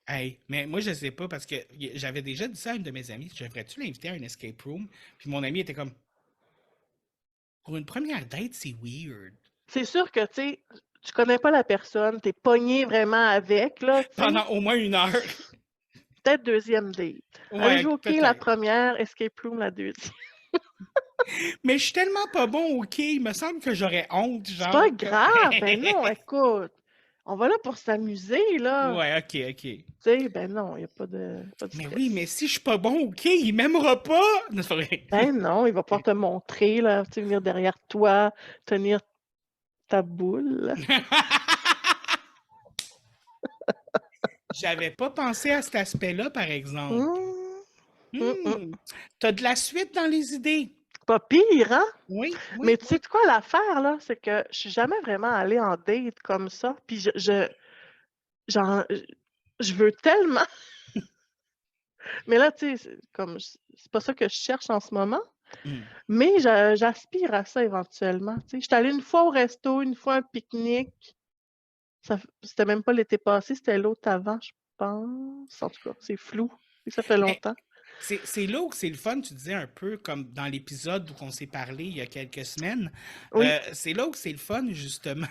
Hey, mais moi, je sais pas, parce que j'avais déjà dit ça à une de mes amies. Devrais-tu l'inviter à un escape room? Puis mon ami était comme... Pour une première date, c'est weird. C'est sûr que, tu sais, tu connais pas la personne, t'es pogné vraiment avec, là, tu sais. Pendant au moins 1 heure. Peut-être deuxième date. Ouais, Aller jouer au quai la peut-être. première, escape room la deuxième. Mais je suis tellement pas bon au quai, il me semble que j'aurais honte, C'est genre. pas grave, ben non, écoute. On va là pour s'amuser, là. Ouais, ok. Tu sais, ben non, il n'y a pas de Mais stress. oui, mais si je suis pas bon au quai, il m'aimera pas. Non, c'est pas vrai. Ben non, il va pouvoir te montrer, là, tu sais, venir derrière toi, tenir ta boule. J'avais pas pensé à cet aspect-là, par exemple. T'as de la suite dans les idées. Pas pire, hein? Oui. Mais tu sais de quoi l'affaire, là? C'est que je suis jamais vraiment allée en date comme ça. Puis genre, je veux tellement. Mais là, tu sais, c'est pas ça que je cherche en ce moment. Mais j'aspire à ça éventuellement. Tu sais, j'étais allée une fois au resto, une fois à un pique-nique. C'était même pas l'été passé, c'était l'autre avant, je pense. En tout cas, c'est flou. Ça fait longtemps. C'est là où c'est le fun, tu disais un peu comme dans l'épisode où on s'est parlé il y a quelques semaines. Oui. C'est là où c'est le fun, justement.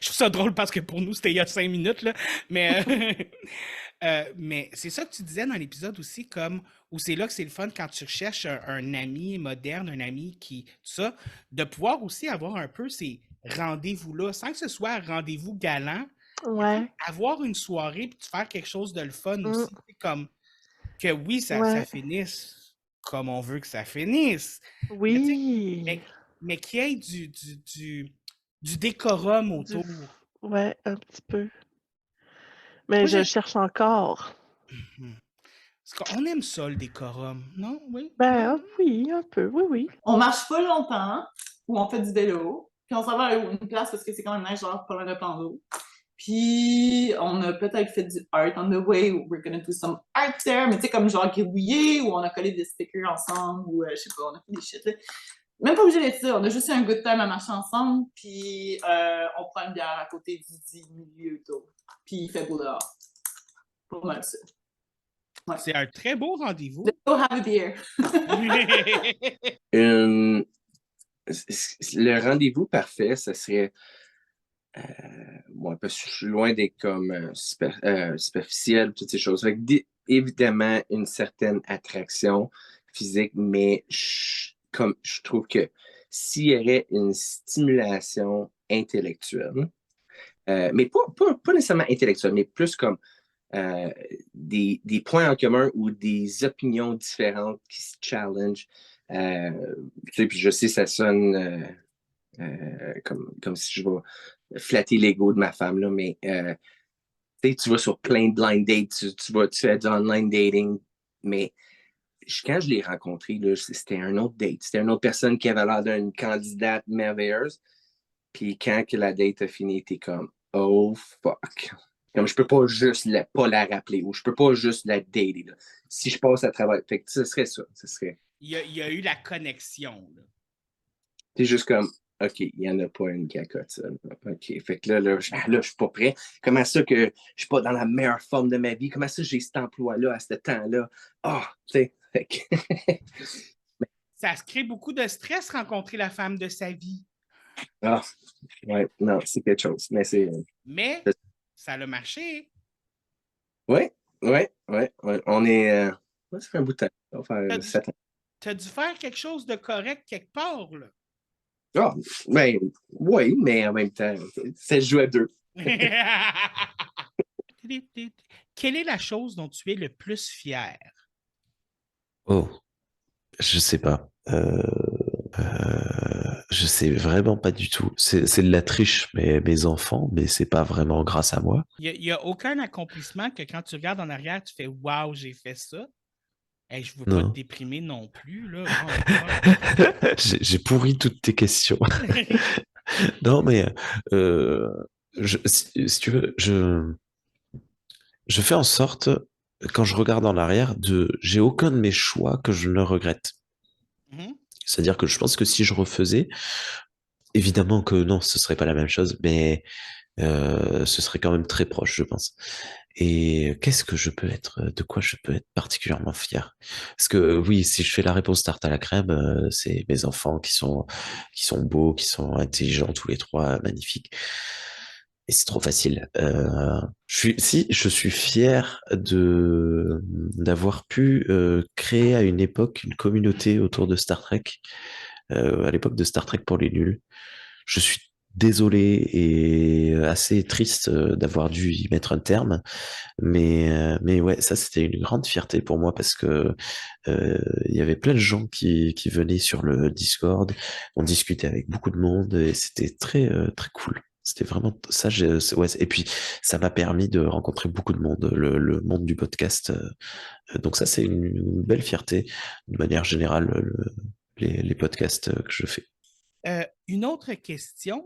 Je trouve ça drôle parce que pour nous, c'était il y a 5 minutes, là. Mais c'est ça que tu disais dans l'épisode aussi, comme où c'est là que c'est le fun quand tu recherches un ami moderne, un ami qui. Tout ça, de pouvoir aussi avoir un peu ces rendez-vous-là, sans que ce soit un rendez-vous galant, Ouais. avoir une soirée puis de faire quelque chose de le fun Mm. aussi. Comme que oui, ça Ouais. finisse comme on veut que ça finisse. Oui. Mais qu'il y ait du décorum autour. Ouais, un petit peu. Mais je cherche encore. Parce qu'on aime ça, le décorum, non? Oui? Ben oui, un peu, oui. On marche pas longtemps, ou on fait du vélo, puis on s'en va à une place parce que c'est quand même nice, genre pas loin de plan d'eau. Puis on a peut-être fait du art on the way, ou we're gonna do some art there, mais tu sais, comme genre gribouillé, ou on a collé des stickers ensemble, ou je sais pas, on a fait des shit, là. Même pas obligé d'être ça, on a juste eu un good time à marcher ensemble, puis on prend une bière à côté du milieu d'eau, puis il fait beau dehors. Pas mal ça. Ouais. C'est un très beau rendez-vous. Let's go have a beer. Le rendez-vous parfait, ce serait... moi, parce que je suis loin d'être comme superficiel, toutes ces choses. Fait que, évidemment, une certaine attraction physique, mais je trouve que s'il y aurait une stimulation intellectuelle, mais pas nécessairement intellectuelle, mais plus comme des points en commun ou des opinions différentes qui se challenge. Puis je sais, ça sonne comme si je vais flatter l'ego de ma femme, là, mais tu vas sur plein de blind dates, tu fais du online dating, mais quand je l'ai rencontré, là, c'était un autre date. C'était une autre personne qui avait l'air d'une candidate merveilleuse. Puis quand que la date a fini, t'es comme « Oh, fuck! » Comme je peux pas juste pas la rappeler ou je peux pas juste la dater. Là. Si je passe à travers... Fait que ce serait ça. Il y a eu la connexion. C'est juste comme OK, il n'y en a pas une cacotte, ça. OK. Fait que là, je suis pas prêt. Comment ça que je suis pas dans la meilleure forme de ma vie? Comment ça j'ai cet emploi-là à ce temps-là? Tu sais. Ça se crée beaucoup de stress, rencontrer la femme de sa vie. Ouais, non, c'est quelque chose. Mais ça a marché. Oui. On est... ça fait un bout de temps. On va faire 7 ans. Tu as dû faire quelque chose de correct quelque part, là. Oui, mais en même temps, ça se joue à deux. Quelle est la chose dont tu es le plus fier? Oh, je sais pas. Je sais vraiment pas du tout. C'est de la triche, mes enfants, mais c'est pas vraiment grâce à moi. Il n'y a aucun accomplissement que quand tu regardes en arrière, tu fais « Wow, j'ai fait ça ». Hey, je ne veux pas te déprimer non plus. Là. J'ai pourri toutes tes questions. Non, mais si tu veux, je fais en sorte, quand je regarde en arrière, j'ai aucun de mes choix que je ne regrette. C'est-à-dire que je pense que si je refaisais, évidemment que non, ce serait pas la même chose, mais ce serait quand même très proche, je pense. Et de quoi je peux être particulièrement fier? Parce que oui, si je fais la réponse tarte à la crème, c'est mes enfants qui sont beaux, qui sont intelligents, tous les trois, magnifiques. Et c'est trop facile. Je suis fier d'avoir pu créer à une époque une communauté autour de Star Trek, à l'époque de Star Trek pour les nuls. Je suis désolé et assez triste d'avoir dû y mettre un terme, mais ouais, ça c'était une grande fierté pour moi parce que il y avait plein de gens qui venaient sur le Discord, on discutait avec beaucoup de monde et c'était très très cool. C'était vraiment ça. Ouais, et puis ça m'a permis de rencontrer beaucoup de monde, le monde du podcast. Donc ça c'est une belle fierté de manière générale les podcasts que je fais. Une autre question.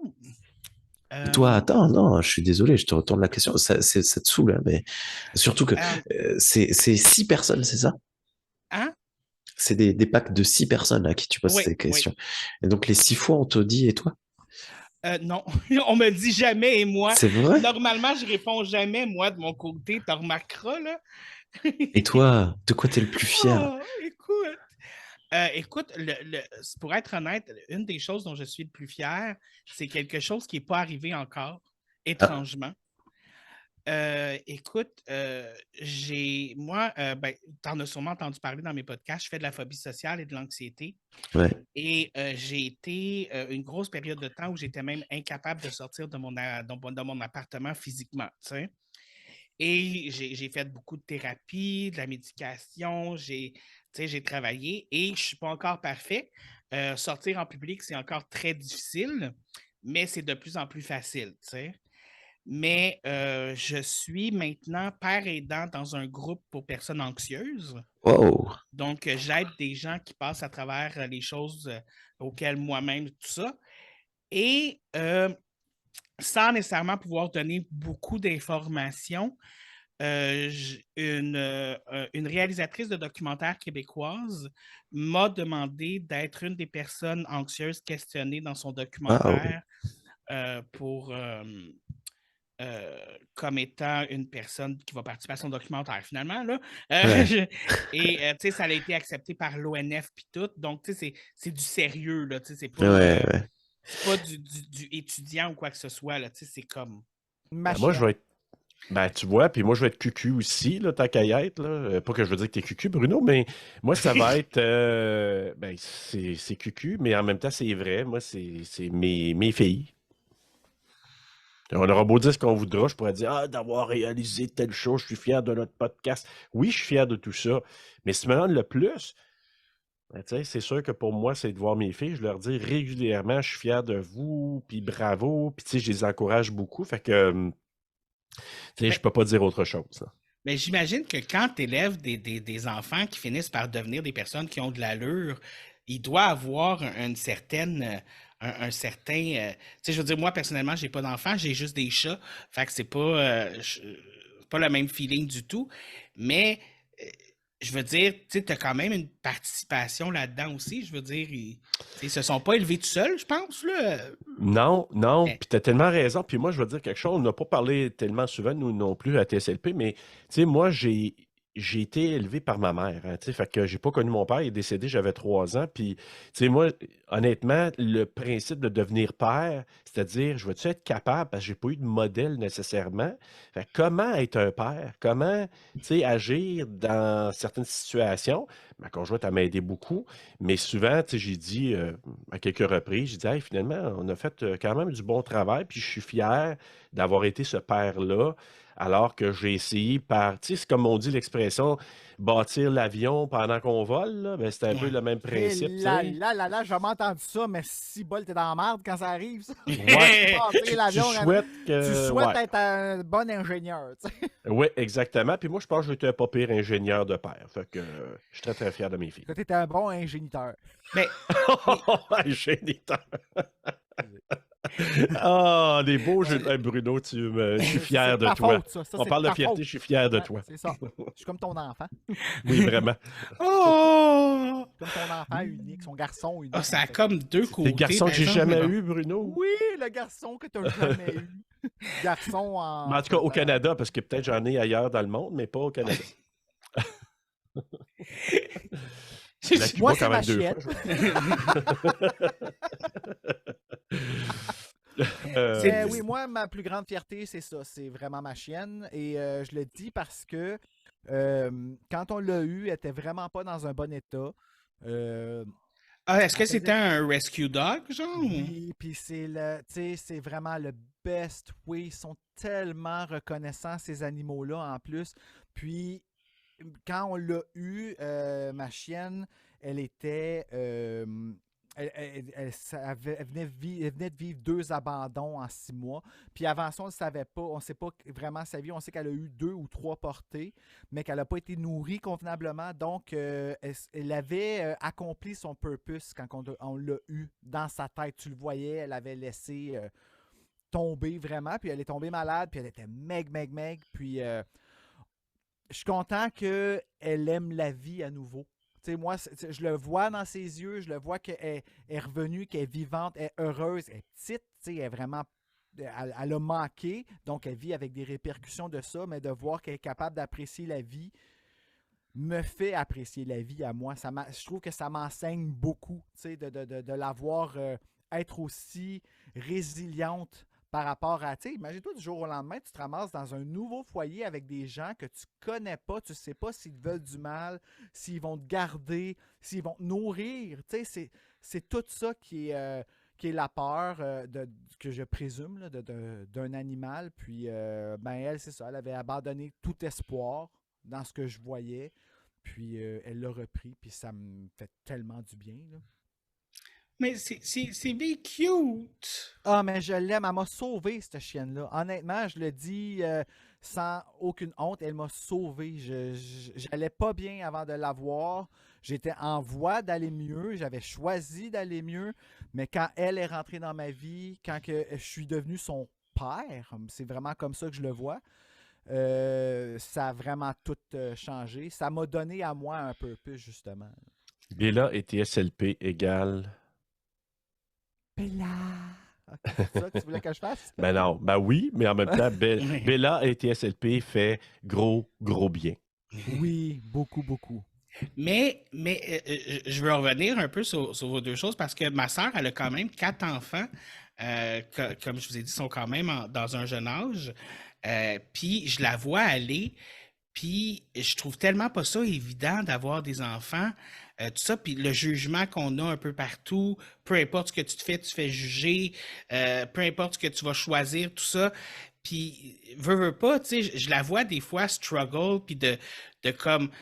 Toi, attends, non, je suis désolé, je te retourne la question. Ça te saoule, mais surtout que c'est 6 personnes, c'est ça? Hein? C'est des packs de 6 personnes à qui tu poses ces questions. Et donc les 6 fois, on te dit, et toi? Non, on me dit jamais, et moi. C'est vrai? Normalement, je réponds jamais, moi, de mon côté, tu remarqueras, là. Et toi, de quoi t'es le plus fier? Écoute, Écoute, pour être honnête, une des choses dont je suis le plus fier, c'est quelque chose qui n'est pas arrivé encore, étrangement. Écoute, ben, tu en as sûrement entendu parler dans mes podcasts, je fais de la phobie sociale et de l'anxiété. Ouais. Et j'ai été une grosse période de temps où j'étais même incapable de sortir de mon appartement physiquement, tu sais. Et j'ai fait beaucoup de thérapie, de la médication, j'ai travaillé et je ne suis pas encore parfait. Sortir en public, c'est encore très difficile, mais c'est de plus en plus facile, tu sais. Mais je suis maintenant père aidant dans un groupe pour personnes anxieuses. Wow. Donc, j'aide des gens qui passent à travers les choses auxquelles moi-même, tout ça. Et sans nécessairement pouvoir donner beaucoup d'informations, une réalisatrice de documentaire québécoise m'a demandé d'être une des personnes anxieuses questionnées dans son documentaire comme étant une personne qui va participer à son documentaire, finalement. Là. Et ça a été accepté par l'ONF puis tout. Donc, c'est du sérieux. Là, c'est pas du étudiant ou quoi que ce soit. Là, c'est comme... Moi, je vais être... Ben, tu vois, puis moi, je vais être cucu aussi, là, ta caillette, là. Pas que je veux dire que t'es cucu, Bruno, mais moi, ça va être... ben, c'est cucu, mais en même temps, c'est vrai. Moi, c'est mes filles. On aura beau dire ce qu'on voudra, je pourrais dire d'avoir réalisé telle chose, je suis fier de notre podcast. Oui, je suis fier de tout ça. Mais ce qui me rend le plus, ben, c'est sûr que pour moi, c'est de voir mes filles. Je leur dis régulièrement, je suis fier de vous, puis bravo, puis je les encourage beaucoup. Fait que je peux pas dire autre chose. Là. Mais j'imagine que quand tu élèves des enfants qui finissent par devenir des personnes qui ont de l'allure, il doit avoir un certain... je veux dire, moi, personnellement, j'ai pas d'enfants, j'ai juste des chats. Fait que c'est pas le même feeling du tout. Mais je veux dire, tu as quand même une participation là-dedans aussi. Je veux dire, ils se sont pas élevés tout seuls, je pense. Là. Non, puis tu as tellement raison. Puis moi, je veux dire quelque chose, on n'a pas parlé tellement souvent, nous non plus, à TSLP, mais moi, j'ai été élevé par ma mère. Hein, fait que j'ai pas connu mon père, il est décédé, j'avais 3 ans. Puis, moi, honnêtement, le principe de devenir père, c'est-à-dire, je veux-tu être capable, parce que j'ai pas eu de modèle nécessairement. Fait que comment être un père? Comment, agir dans certaines situations? Ma conjointe, elle m'a aidé beaucoup. Mais souvent, j'ai dit à quelques reprises, j'ai dit, hey, finalement, on a fait quand même du bon travail, puis je suis fier d'avoir été ce père-là. Alors que j'ai essayé par, c'est comme on dit l'expression, bâtir l'avion pendant qu'on vole, là, ben, c'était un peu le même principe. Là, j'ai jamais entendu ça, mais si bol, t'es dans la merde quand ça arrive, ça. Ouais. Tu souhaites être un bon ingénieur, tu sais. Oui, exactement. Puis moi, je pense que j'étais un pas pire ingénieur de père. Fait que je suis très, très fier de mes filles. Que t'étais un bon ingéniteur. Mais... ingénieur! Des beaux jeux. Bruno, je suis fier de toi. Faute, ça. On parle de fierté, je suis fier de toi. C'est ça. Je suis comme ton enfant. Oui, vraiment. Oh! Comme ton enfant unique, son garçon unique. Ça a comme deux côtés. Les garçons que j'ai jamais eu, Bruno. Oui, le garçon que tu n'as jamais eu. Garçon en... Mais en tout cas, au Canada, parce que peut-être j'en ai ailleurs dans le monde, mais pas au Canada. Moi, c'est ma chienne. Oui, moi, ma plus grande fierté, c'est ça. C'est vraiment ma chienne. Et je le dis parce que quand on l'a eu, elle était vraiment pas dans un bon état. Est-ce que c'était un rescue dog, genre? Oui, puis c'est vraiment le best. Oui, ils sont tellement reconnaissants, ces animaux-là, en plus. Puis, quand on l'a eu, ma chienne, elle était... Elle venait de vivre 2 abandons en 6 mois. Puis avant ça, on ne savait pas, on ne sait pas vraiment sa vie. On sait qu'elle a eu 2 ou 3 portées, mais qu'elle n'a pas été nourrie convenablement. Donc, elle avait accompli son purpose quand on l'a eu dans sa tête. Tu le voyais, elle avait laissé tomber vraiment. Puis elle est tombée malade, puis elle était meg. Puis je suis content qu'elle aime la vie à nouveau. T'sais, moi, je le vois dans ses yeux, je le vois qu'elle est revenue, qu'elle est vivante, elle est heureuse, elle est petite, elle est vraiment. Elle a manqué, donc elle vit avec des répercussions de ça, mais de voir qu'elle est capable d'apprécier la vie, me fait apprécier la vie à moi. Je trouve que ça m'enseigne beaucoup, tu sais, de l'avoir être aussi résiliente par rapport à, tu sais, imagine-toi du jour au lendemain, tu te ramasses dans un nouveau foyer avec des gens que tu connais pas, tu sais pas s'ils te veulent du mal, s'ils vont te garder, s'ils vont te nourrir, tu sais, c'est tout ça qui est la peur que je présume là, d'un animal. Puis, ben elle, c'est ça, elle avait abandonné tout espoir dans ce que je voyais. Puis, elle l'a repris, puis ça me fait tellement du bien, là. Mais c'est bien cute! Ah, mais je l'aime. Elle m'a sauvé, cette chienne-là. Honnêtement, je le dis sans aucune honte. Elle m'a sauvé. J'allais pas bien avant de l'avoir. J'étais en voie d'aller mieux. J'avais choisi d'aller mieux. Mais quand elle est rentrée dans ma vie, quand je suis devenu son père, c'est vraiment comme ça que je le vois, ça a vraiment tout changé. Ça m'a donné à moi un peu plus, justement. Bella et TSLP égale... Bella! Okay, c'est ça que tu voulais que je fasse? Ben non, ben oui, mais en même temps, Bella et TSLP fait gros bien. Oui, beaucoup, beaucoup. Mais je veux revenir un peu sur vos deux choses parce que ma sœur, elle a quand même 4 enfants. Comme je vous ai dit, sont quand même dans un jeune âge. Puis je la vois aller. Puis je trouve tellement pas ça évident d'avoir des enfants. Tout ça, puis le jugement qu'on a un peu partout, peu importe ce que tu te fais, tu te fais juger, peu importe ce que tu vas choisir, tout ça. Puis, veux pas, tu sais, je la vois des fois struggle, puis de comme, tu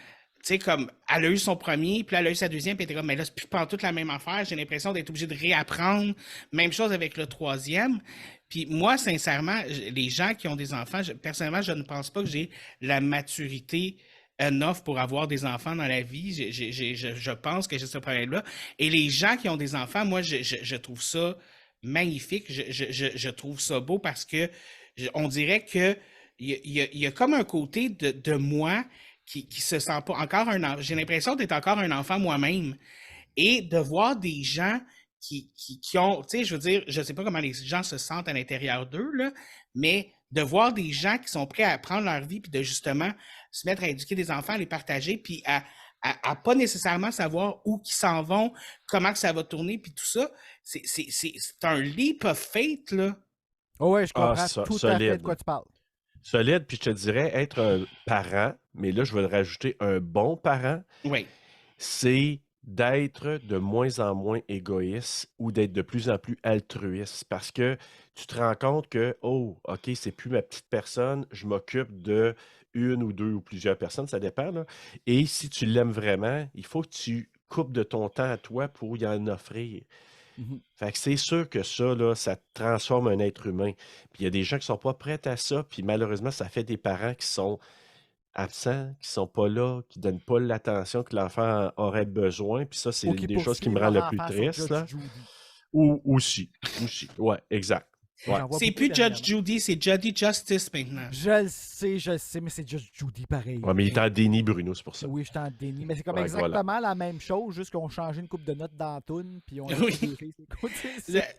sais, comme, elle a eu son premier, puis elle a eu sa deuxième, puis elle était comme, mais là, c'est plus pas toute la même affaire, j'ai l'impression d'être obligée de réapprendre. Même chose avec le troisième. Puis moi, sincèrement, les gens qui ont des enfants, personnellement, je ne pense pas que j'ai la maturité enough pour avoir des enfants dans la vie. Je pense que j'ai ce problème-là. Et les gens qui ont des enfants, moi, je trouve ça magnifique. Je trouve ça beau parce que on dirait que il y a comme un côté de moi qui se sent pas encore un enfant. J'ai l'impression d'être encore un enfant moi-même. Et de voir des gens qui ont, tu sais, je veux dire, je sais pas comment les gens se sentent à l'intérieur d'eux, là, mais de voir des gens qui sont prêts à prendre leur vie puis de justement se mettre à éduquer des enfants, à les partager, puis à pas nécessairement savoir où qu'ils s'en vont, comment que ça va tourner, puis tout ça, c'est un leap of faith, là. Oh ouais, je comprends tout à fait de quoi tu parles. Solide, puis je te dirais, être un parent, mais là, je vais le rajouter, un bon parent, oui, c'est d'être de moins en moins égoïste ou d'être de plus en plus altruiste parce que tu te rends compte que, oh, OK, c'est plus ma petite personne, je m'occupe de une ou deux ou plusieurs personnes, ça dépend, là. Et si tu l'aimes vraiment, il faut que tu coupes de ton temps à toi pour y en offrir. Fait que c'est sûr que ça, là, ça transforme un être humain. Puis il y a des gens qui sont pas prêts à ça, puis malheureusement, ça fait des parents qui sont absents, qui sont pas là, qui donnent pas l'attention que l'enfant aurait besoin. Puis ça, c'est des choses qui me rendent le plus triste, là. Ou aussi. Ouais, exact. Ouais. C'est plus Judge Judy, c'est Juddy Justice maintenant. Je le sais, mais c'est Judge Judy pareil. Ouais, mais il est en déni, Bruno, c'est pour ça. Oui, je suis en déni, mais c'est comme Ouais, exactement voilà. la même chose, juste qu'on a changé une coupe de notes dans la toune, puis on a Oui.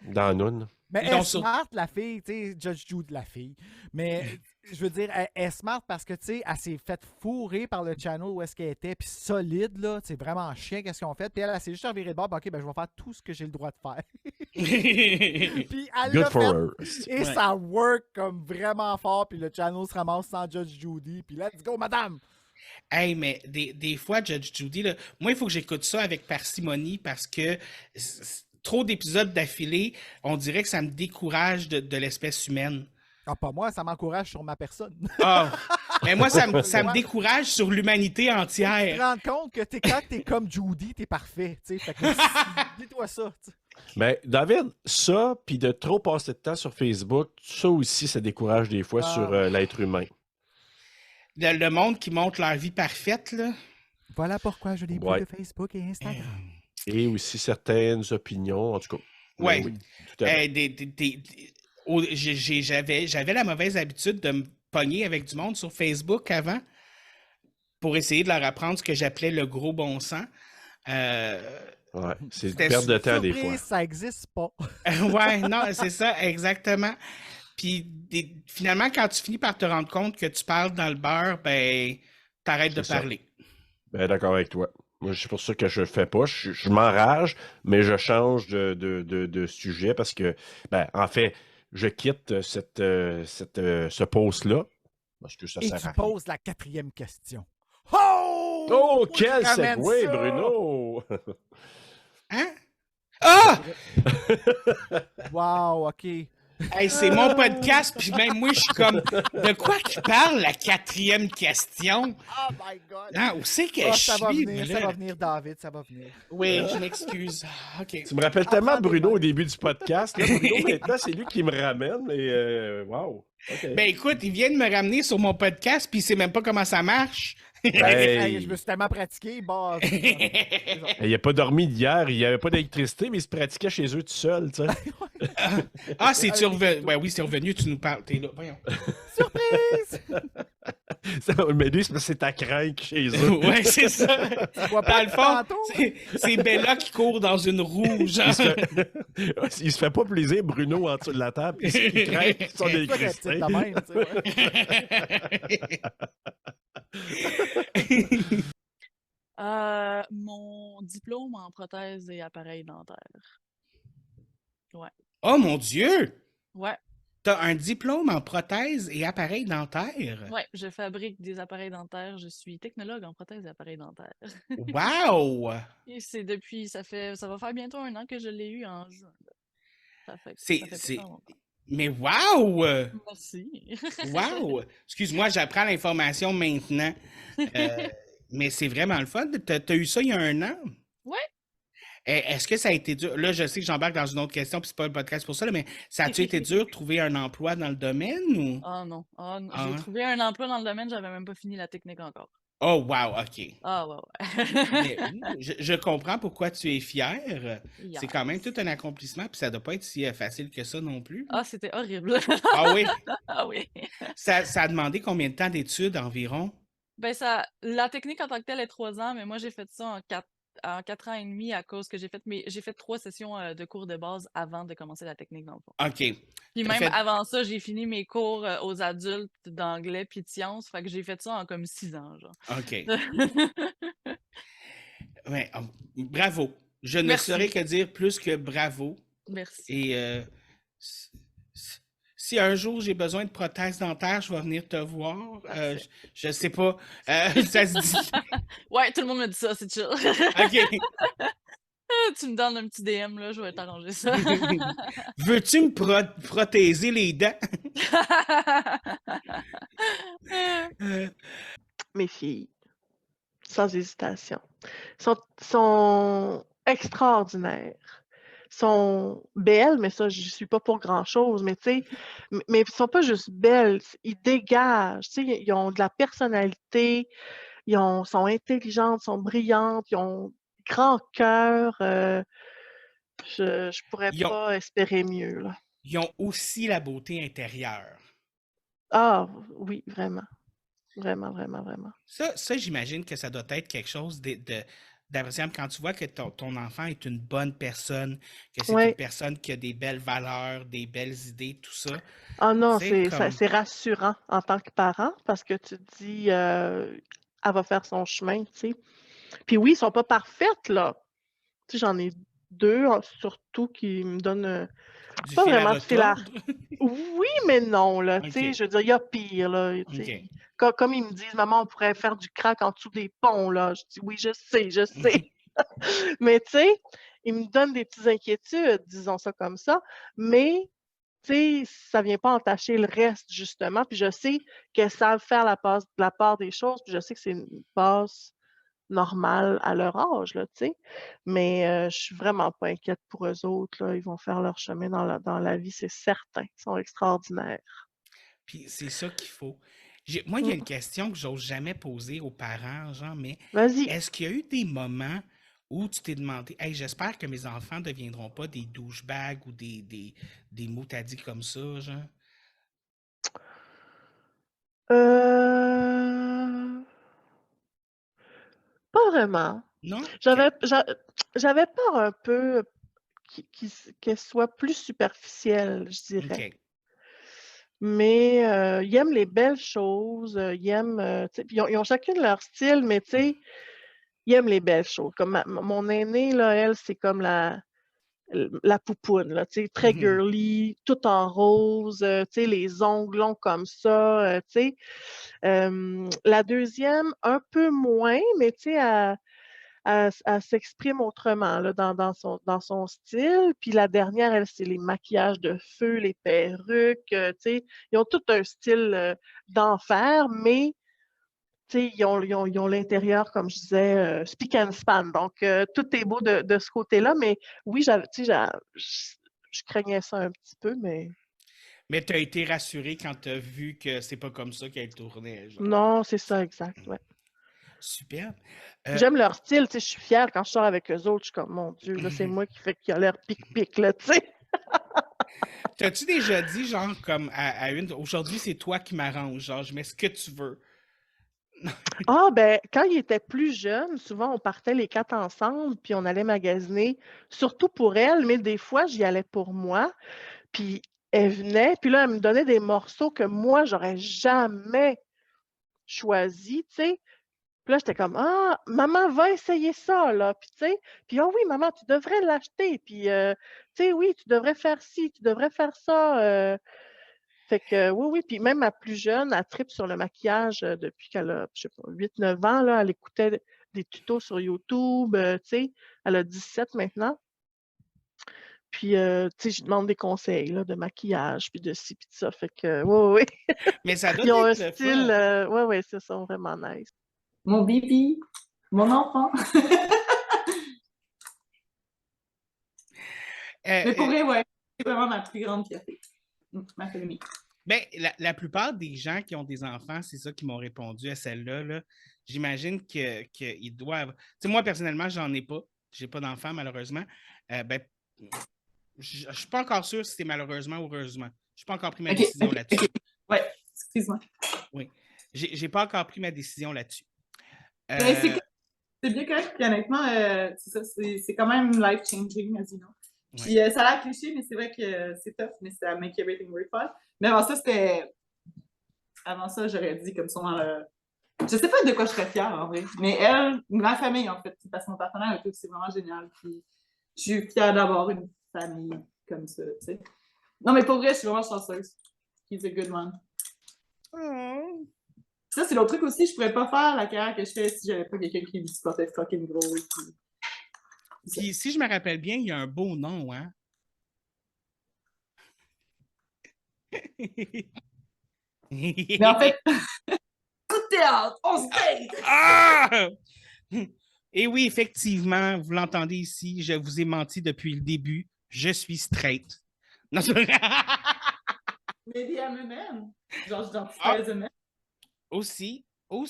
Dans Noun. Mais elle est smart, la fille, tu sais, Judge Judy, la fille. Mais je veux dire, elle est smart parce que, tu sais, elle s'est faite fourrer par le channel où est-ce qu'elle était, puis solide, là, c'est vraiment chien qu'est-ce qu'ils ont fait. Puis elle s'est juste revirée de bord, puis, OK, ben je vais faire tout ce que j'ai le droit de faire. Puis elle l'a fait, et ça work comme vraiment fort, puis le channel se ramasse sans Judge Judy, puis let's go, madame! Hey, mais des fois, Judge Judy, là, moi, il faut que j'écoute ça avec parcimonie parce que trop d'épisodes d'affilée, on dirait que ça me décourage de l'espèce humaine. Ah, pas moi, ça m'encourage sur ma personne. Ah, mais moi, ça me décourage sur l'humanité entière. Tu te rends compte que quand t'es comme Judy, t'es parfait, tu sais. Fait que dis-toi ça, tu sais. Mais David, ça, puis de trop passer de temps sur Facebook, ça aussi, ça décourage des fois sur l'être humain. Le monde qui montre leur vie parfaite, là. Voilà pourquoi je n'ai plus de Facebook et Instagram. Et aussi certaines opinions, en tout cas. Ouais. Oui, tout à fait. J'avais la mauvaise habitude de me pogner avec du monde sur Facebook avant pour essayer de leur apprendre ce que j'appelais le gros bon sens. Ouais, c'est une perte de temps des fois. Ça n'existe pas. Ouais, non, c'est ça, exactement. Puis finalement, quand tu finis par te rendre compte que tu parles dans le beurre, ben, t'arrêtes de parler. Ben, d'accord avec toi. Moi, c'est pour ça que je le fais pas. Je m'enrage, mais je change de sujet parce que, ben, en fait, je quitte ce post-là parce que ça Et sert tu à rien. poses la 4e question. Oh! Oh, Moi, je quel ramène segway, ça! Bruno! Hein? Ah! Wow, OK. Hey, c'est mon podcast, puis même moi, je suis comme, de quoi qu'il parle, la 4e question? Oh my God! Ah, où c'est que Ah, je ça va suis, venir, moi, ça va là? venir, David, ça va venir. Oui, je m'excuse. Ah, OK. Tu me rappelles tellement Apprends des Bruno au mains. début du podcast. Là, Bruno, maintenant, c'est lui qui me ramène. Et wow. OK. Ben écoute, il vient de me ramener sur mon podcast, puis il sait même pas comment ça marche. Hey, je Hey! me suis tellement pratiqué. Bon, Il n'a pas dormi d'hier, il n'y avait pas d'électricité, mais il se pratiquait chez eux tout seul, tu sais. Ah, c'est-tu Avec des revenu? photos. Ben oui, c'est revenu, tu nous parles. T'es là, voyons. Surprise! Mais lui, c'est parce que c'est ta crainte chez eux. Ouais, c'est ça. Tu vois pas Dans le fond, tantôt? c'est Bella qui court dans une roue, genre. Il se fait pas plaisir, Bruno, en dessous de la table. Il craint son C'est pas qu'elle est petite électricité. de même, tu sais, ouais. Mon diplôme en prothèse et appareil dentaire. Ouais. Oh mon Dieu! Ouais. T'as un diplôme en prothèse et appareil dentaire? Ouais, je fabrique des appareils dentaires. Je suis technologue en prothèse et appareils dentaires. Wow! Et c'est depuis, ça va faire bientôt 1 an que je l'ai eu en juin. Là. Ça fait C'est... pas longtemps. Mais wow! Merci. Wow! Excuse-moi, j'apprends l'information maintenant. Mais c'est vraiment le fun. T'as eu ça il y a 1 an? Ouais. Est-ce que ça a été dur? Là, je sais que j'embarque dans une autre question, puis c'est pas le podcast pour ça, là, mais ça a-tu été dur de trouver un emploi dans le domaine ou? Ah non. Ah, non. Ah, J'ai hein? trouvé un emploi dans le domaine, j'avais même pas fini la technique encore. Oh, wow, OK. Ah ouais, Mais ouais. je comprends pourquoi tu es fière. C'est quand même Yes. tout un accomplissement, puis ça doit pas être si facile que ça non plus. Ah, c'était horrible. Ah oui? Ah oui. Ça a demandé combien de temps d'études environ? Ben la technique en tant que telle est 3 ans, mais moi j'ai fait ça en 4 ans et demi à cause que j'ai fait 3 sessions de cours de base avant de commencer la technique dans le fond. OK. Puis T'as même fait... avant ça, j'ai fini mes cours aux adultes d'anglais puis de sciences, fait que j'ai fait ça en comme 6 ans, genre. OK. Ouais, bravo. Je ne saurais Merci. que dire plus que bravo. Merci. Et si un jour j'ai besoin de prothèse dentaire, je vais venir te voir. Parfait. Je sais pas. Ça se dit. Ouais, tout le monde me dit ça, c'est chill. OK. Tu me donnes un petit DM, là, je vais t'arranger ça. Veux-tu me prothéser les dents? Mes filles, sans hésitation, sont extraordinaires. Sont belles, mais ça, je suis pas pour grand-chose, mais tu sais, mais ils sont pas juste belles, ils dégagent, tu sais, ils ont de la personnalité, sont intelligentes, sont brillantes, ils ont grand cœur, je pourrais Ils ont, pas espérer mieux, là. ils ont aussi la beauté intérieure. Ah oui, vraiment. Vraiment, vraiment, vraiment. Ça j'imagine que ça doit être quelque chose d'appréciable quand tu vois que ton enfant est une bonne personne, que c'est une Oui. personne qui a des belles valeurs, des belles idées, tout ça. Ah non, Tu sais, comme... c'est rassurant en tant que parent parce que tu te dis, elle va faire son chemin, tu sais. Puis oui, ils sont pas parfaites, là. Tu sais, j'en ai 2 surtout qui me donnent Du pas fil à vraiment de fil à... retordre? Oui, mais non, là. Tu sais, OK. je veux dire, il y a pire, là. Tu OK. sais. Comme ils me disent, maman, on pourrait faire du crack en dessous des ponts, là. Je dis, oui, je sais. Mais tu sais, ils me donnent des petites inquiétudes, disons ça comme ça. Mais, tu sais, ça vient pas entacher le reste, justement. Puis je sais qu'elles savent faire la part des choses. Puis je sais que c'est une passe normale à leur âge, là, tu sais. Mais je suis vraiment pas inquiète pour eux autres, là. Ils vont faire leur chemin dans la vie, c'est certain. Ils sont extraordinaires. Puis c'est ça qu'il faut. Moi, il y a Mmh. une question que j'ose jamais poser aux parents, genre, mais Vas-y. est-ce qu'il y a eu des moments où tu t'es demandé, hey, j'espère que mes enfants ne deviendront pas des douchebags ou des moutadis comme ça, genre? Pas vraiment. Non? J'avais OK. j'avais peur un peu qu'elle soit plus superficielle, je dirais. OK. Mais ils aiment les belles choses, ils aiment, tu sais, puis ils ont chacune leur style, mais tu sais, il aime les belles choses. Comme mon aînée, là, elle, c'est comme la poupoune, là, tu sais, très girly, tout en rose, tu sais, les ongles longs comme ça, tu sais. La deuxième, un peu moins, mais tu sais, elle s'exprime autrement là, dans son style. Puis la dernière, elle, c'est les maquillages de feu, les perruques, tu sais. Ils ont tout un style d'enfer, mais tu sais, ils ont l'intérieur, comme je disais, spick and span. Donc, tout est beau de ce côté-là. Mais oui, tu sais, je craignais ça un petit peu, mais Mais tu as été rassuré quand tu as vu que c'est pas comme ça qu'elle tournait, genre. non, c'est ça, exact, ouais. Superbe. J'aime leur style, tu sais, je suis fière quand je sors avec eux autres, je suis comme, mon Dieu, là, c'est moi qui a l'air pic-pic, là, tu sais. T'as-tu déjà dit, genre, comme à une, aujourd'hui, c'est toi qui m'arrange, genre, je mets ce que tu veux. Ah, ben, quand ils étaient plus jeunes, souvent, on partait les 4 ensemble, puis on allait magasiner, surtout pour elle, mais des fois, j'y allais pour moi, puis elle venait, puis là, elle me donnait des morceaux que moi, j'aurais jamais choisis, tu sais. Puis là, j'étais comme, ah, maman va essayer ça, là. Puis, tu sais, puis, oh oui, maman, tu devrais l'acheter. Puis, tu sais, oui, tu devrais faire ci, tu devrais faire ça. Fait que, oui, oui. Puis, même ma plus jeune, elle tripe sur le maquillage depuis qu'elle a, je sais pas, 8-9 ans, là. Elle écoutait des tutos sur YouTube, tu sais. Elle a 17 maintenant. Puis, tu sais, je lui demande des conseils, là, de maquillage, puis de ci, puis de ça. Fait que, oui, oui. Mais ça doit Ils ont un être le style, fun. oui, oui, c'est ça, vraiment nice. Mon bibi, mon enfant. Mais pour vrai, ouais, c'est vraiment ma plus grande fierté. Ma famille. Ben, la plupart des gens qui ont des enfants, c'est ça qui m'ont répondu à celle-là. Là. J'imagine qu'ils doivent. Tu sais, moi, personnellement, j'en ai pas. J'ai pas d'enfant, malheureusement. Ben, je suis pas encore sûr si c'est malheureusement ou heureusement. Je n'ai pas encore pris ma décision là-dessus. Ouais, excuse-moi. Oui. J'ai pas encore pris ma décision là-dessus. C'est bien correct, puis honnêtement, c'est ça, c'est quand même life-changing, as you know. Puis Ouais. ça a l'air cliché, mais c'est vrai que c'est tough, mais ça make everything worthwhile. Mais avant ça, Avant ça, j'aurais dit comme souvent. Je sais pas de quoi je serais fière, en vrai. Mais elle, ma famille, en fait, parce que mon partenaire et tout, c'est vraiment génial. Puis je suis fière d'avoir une famille comme ça, tu sais. Non, mais pour vrai, je suis vraiment chanceuse. He's a good one. Oh. Ça, c'est l'autre truc aussi, je pourrais pas faire la carrière que je fais si j'avais pas quelqu'un qui me supportait fucking gros. Puis si je me rappelle bien, il y a un beau nom, hein? Mais en fait, coup de théâtre, on se date! Ah! Et oui, effectivement, vous l'entendez ici, je vous ai menti depuis le début. Je suis straight. Non, Maybe I'm a man. Genre, je identifie as a man. Aussi. Pour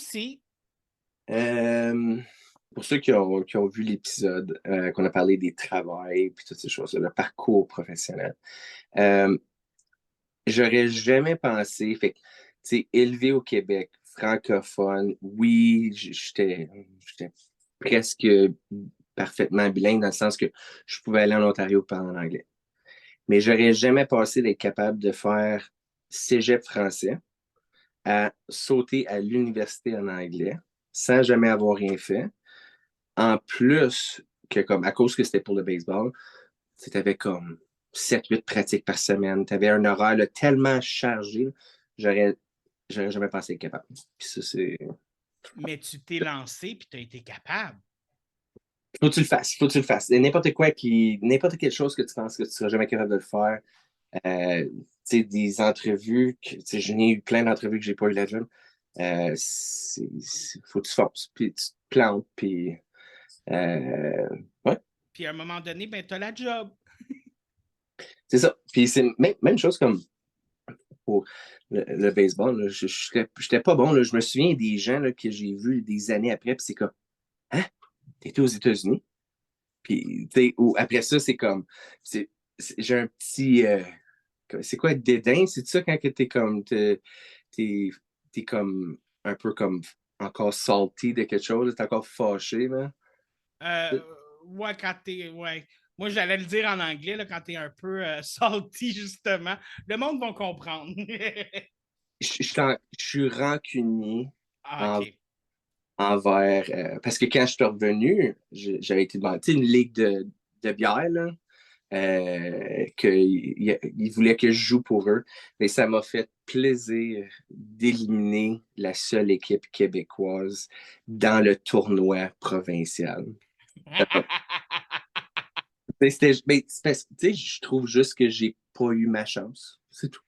ceux qui ont vu l'épisode, qu'on a parlé des travails puis toutes ces choses-là, le parcours professionnel, j'aurais jamais pensé, fait que, tu sais, élevé au Québec, francophone, oui, j'étais presque parfaitement bilingue dans le sens que je pouvais aller en Ontario parler en anglais. Mais j'aurais jamais pensé d'être capable de faire cégep français, à sauter à l'université en anglais, sans jamais avoir rien fait. En plus que, comme, à cause que c'était pour le baseball, tu avais comme 7-8 pratiques par semaine. Tu avais un horaire là, tellement chargé, j'aurais jamais pensé être capable. Puis ça, c'est... Mais tu t'es lancé puis tu as été capable. Faut que tu le fasses. Et n'importe quelle chose que tu penses que tu ne seras jamais capable de le faire. Tu sais, des entrevues, je n'ai eu plein d'entrevues que j'ai pas eu la job. Faut que tu forces, puis tu te plantes, puis ouais. Puis à un moment donné, ben tu as la job. C'est ça. Puis c'est même chose comme pour le baseball. Je n'étais pas bon. Là. Je me souviens des gens là, que j'ai vus des années après, puis c'est comme, hein? T'étais aux États-Unis? Puis, tu sais, ou après ça, c'est comme, j'ai un petit, c'est quoi, dédain? C'est ça quand t'es comme, t'es comme, un peu comme, encore salty de quelque chose, t'es encore fâché, là? Ouais, quand t'es, ouais. Moi, j'allais le dire en anglais, là, quand t'es un peu salty, justement. Le monde va comprendre. Je suis rancunier OK. envers. Parce que quand je suis revenu, j'avais été devant une ligue de bière, là, qu'ils voulaient que je joue pour eux. Mais ça m'a fait plaisir d'éliminer la seule équipe québécoise dans le tournoi provincial. Je trouve juste que j'ai pas eu ma chance. C'est tout.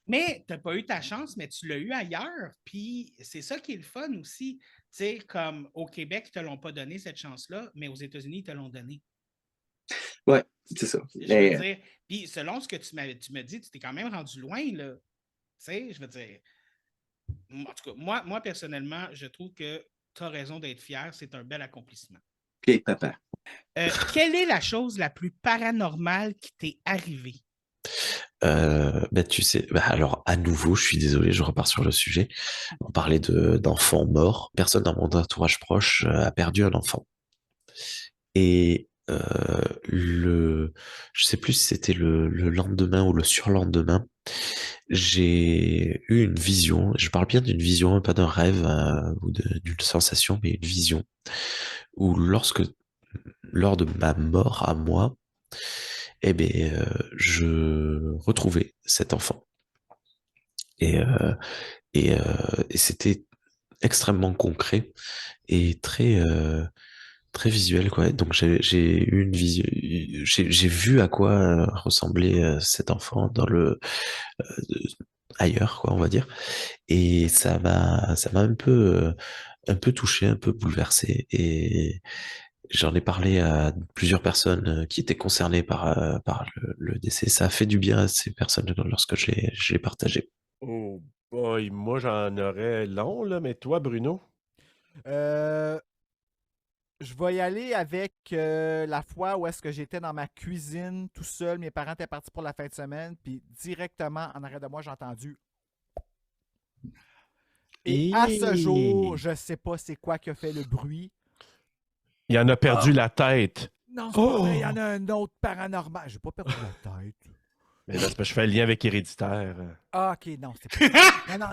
Mais tu n'as pas eu ta chance, mais tu l'as eu ailleurs. Puis c'est ça qui est le fun aussi. Tu sais, comme au Québec, ils ne te l'ont pas donné cette chance-là, mais aux États-Unis, ils te l'ont donné. Ouais, c'est ça. Je veux dire, puis selon ce que tu me dis, tu t'es quand même rendu loin, là. Tu sais, je veux dire, en tout cas, moi personnellement, je trouve que tu as raison d'être fier. C'est un bel accomplissement. OK, papa. Quelle est la chose la plus paranormale qui t'est arrivée? Tu sais, alors à nouveau, je suis désolé, je repars sur le sujet. On parlait d'enfants morts. Personne dans mon entourage proche a perdu un enfant. Et je sais plus si c'était le lendemain ou le surlendemain, j'ai eu une vision. Je parle bien d'une vision, pas d'un rêve ou d'une sensation, mais une vision où lors de ma mort à moi, je retrouvais cet enfant. Et c'était extrêmement concret et très visuel, quoi. Donc j'ai eu une vision, j'ai vu à quoi ressemblait cet enfant dans ailleurs, quoi, on va dire. Et ça m'a un peu touché, un peu bouleversé. Et j'en ai parlé à plusieurs personnes qui étaient concernées par le décès. Ça a fait du bien à ces personnes lorsque je l'ai partagé. Oh boy, moi j'en aurais long, là, mais toi, Bruno? Je vais y aller avec la fois où est-ce que j'étais dans ma cuisine tout seul. Mes parents étaient partis pour la fin de semaine. Puis directement en arrière de moi, j'ai entendu. Et à ce jour, je sais pas c'est quoi qui a fait le bruit. Il en a perdu la tête. Non, c'est pas vrai, il y en a un autre paranormal. J'ai pas perdu la tête. Mais là, c'est parce que je fais le lien avec Héréditaire. Ah, ok, non, c'est pas. Non.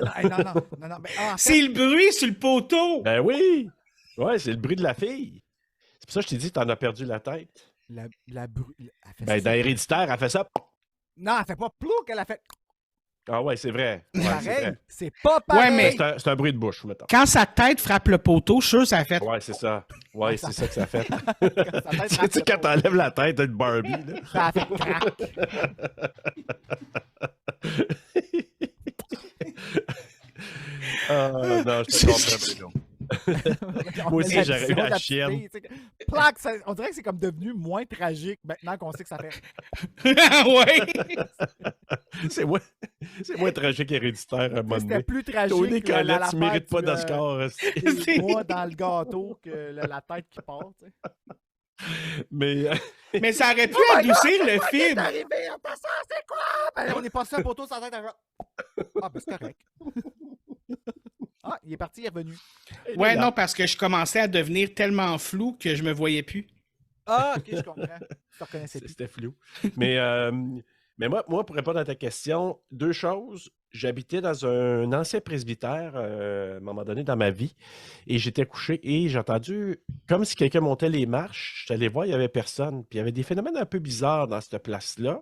Mais, en fait, c'est le bruit sur le poteau! Ben oui! Ouais, c'est le bruit de la fille. C'est pour ça que je t'ai dit, t'en as perdu la tête. Ben, dans Héréditaire, elle fait ça. Non, elle fait pas plouc, elle a fait. Ah ouais, c'est vrai. Ouais, pareil, c'est pas pareil. Ouais, mais c'est un bruit de bouche, mettons. Quand sa tête frappe le poteau, je suis sûr ça a fait. Ouais, c'est ça. Ouais, c'est ça que ça fait. Tu sais, quand t'enlèves la tête d'une Barbie, là. Ça a fait crack. Non, je te comprends, Bruno. Moi aussi, j'aurais eu la chienne. Plaque, on dirait que c'est comme devenu moins tragique maintenant qu'on sait que ça fait. Ouais! c'est moins tragique Héréditaire à un moment donné. C'était plus tragique. Tony Collette, tu mérites pas d'Oscar. C'est moi dans le gâteau que la tête qui part, tu sais. Mais ça aurait pu adoucir le film. Arrivé, on passe ça, c'est quoi? Ben, on est passé un poteau sans tête. Ah, ben c'est correct. Ah, il est parti, il est revenu. Ouais, non, parce que je commençais à devenir tellement flou que je me voyais plus. Ah, ok, je comprends. Je te reconnaissais plus. C'était flou. Mais moi, pour répondre à ta question, deux choses. J'habitais dans un ancien presbytère à un moment donné dans ma vie et j'étais couché et j'ai entendu comme si quelqu'un montait les marches. Je suis allé voir, il n'y avait personne. Puis il y avait des phénomènes un peu bizarres dans cette place-là.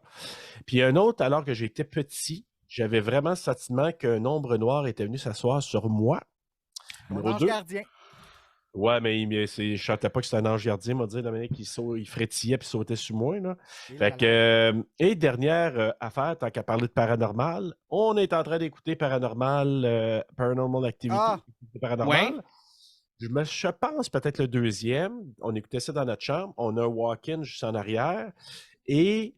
Puis un autre, alors que j'étais petit, j'avais vraiment le sentiment qu'un ombre noire était venu s'asseoir sur moi. Un ange gardien. Ouais, mais je ne sentais pas que c'était un ange gardien, m'a dit Dominique, il frétillait puis sautait sur moi. Là. Et dernière affaire, tant qu'à parler de paranormal, on est en train d'écouter Paranormal Activity. Paranormal. Ouais. Je pense peut-être le deuxième. On écoutait ça dans notre chambre. On a un walk-in juste en arrière. Et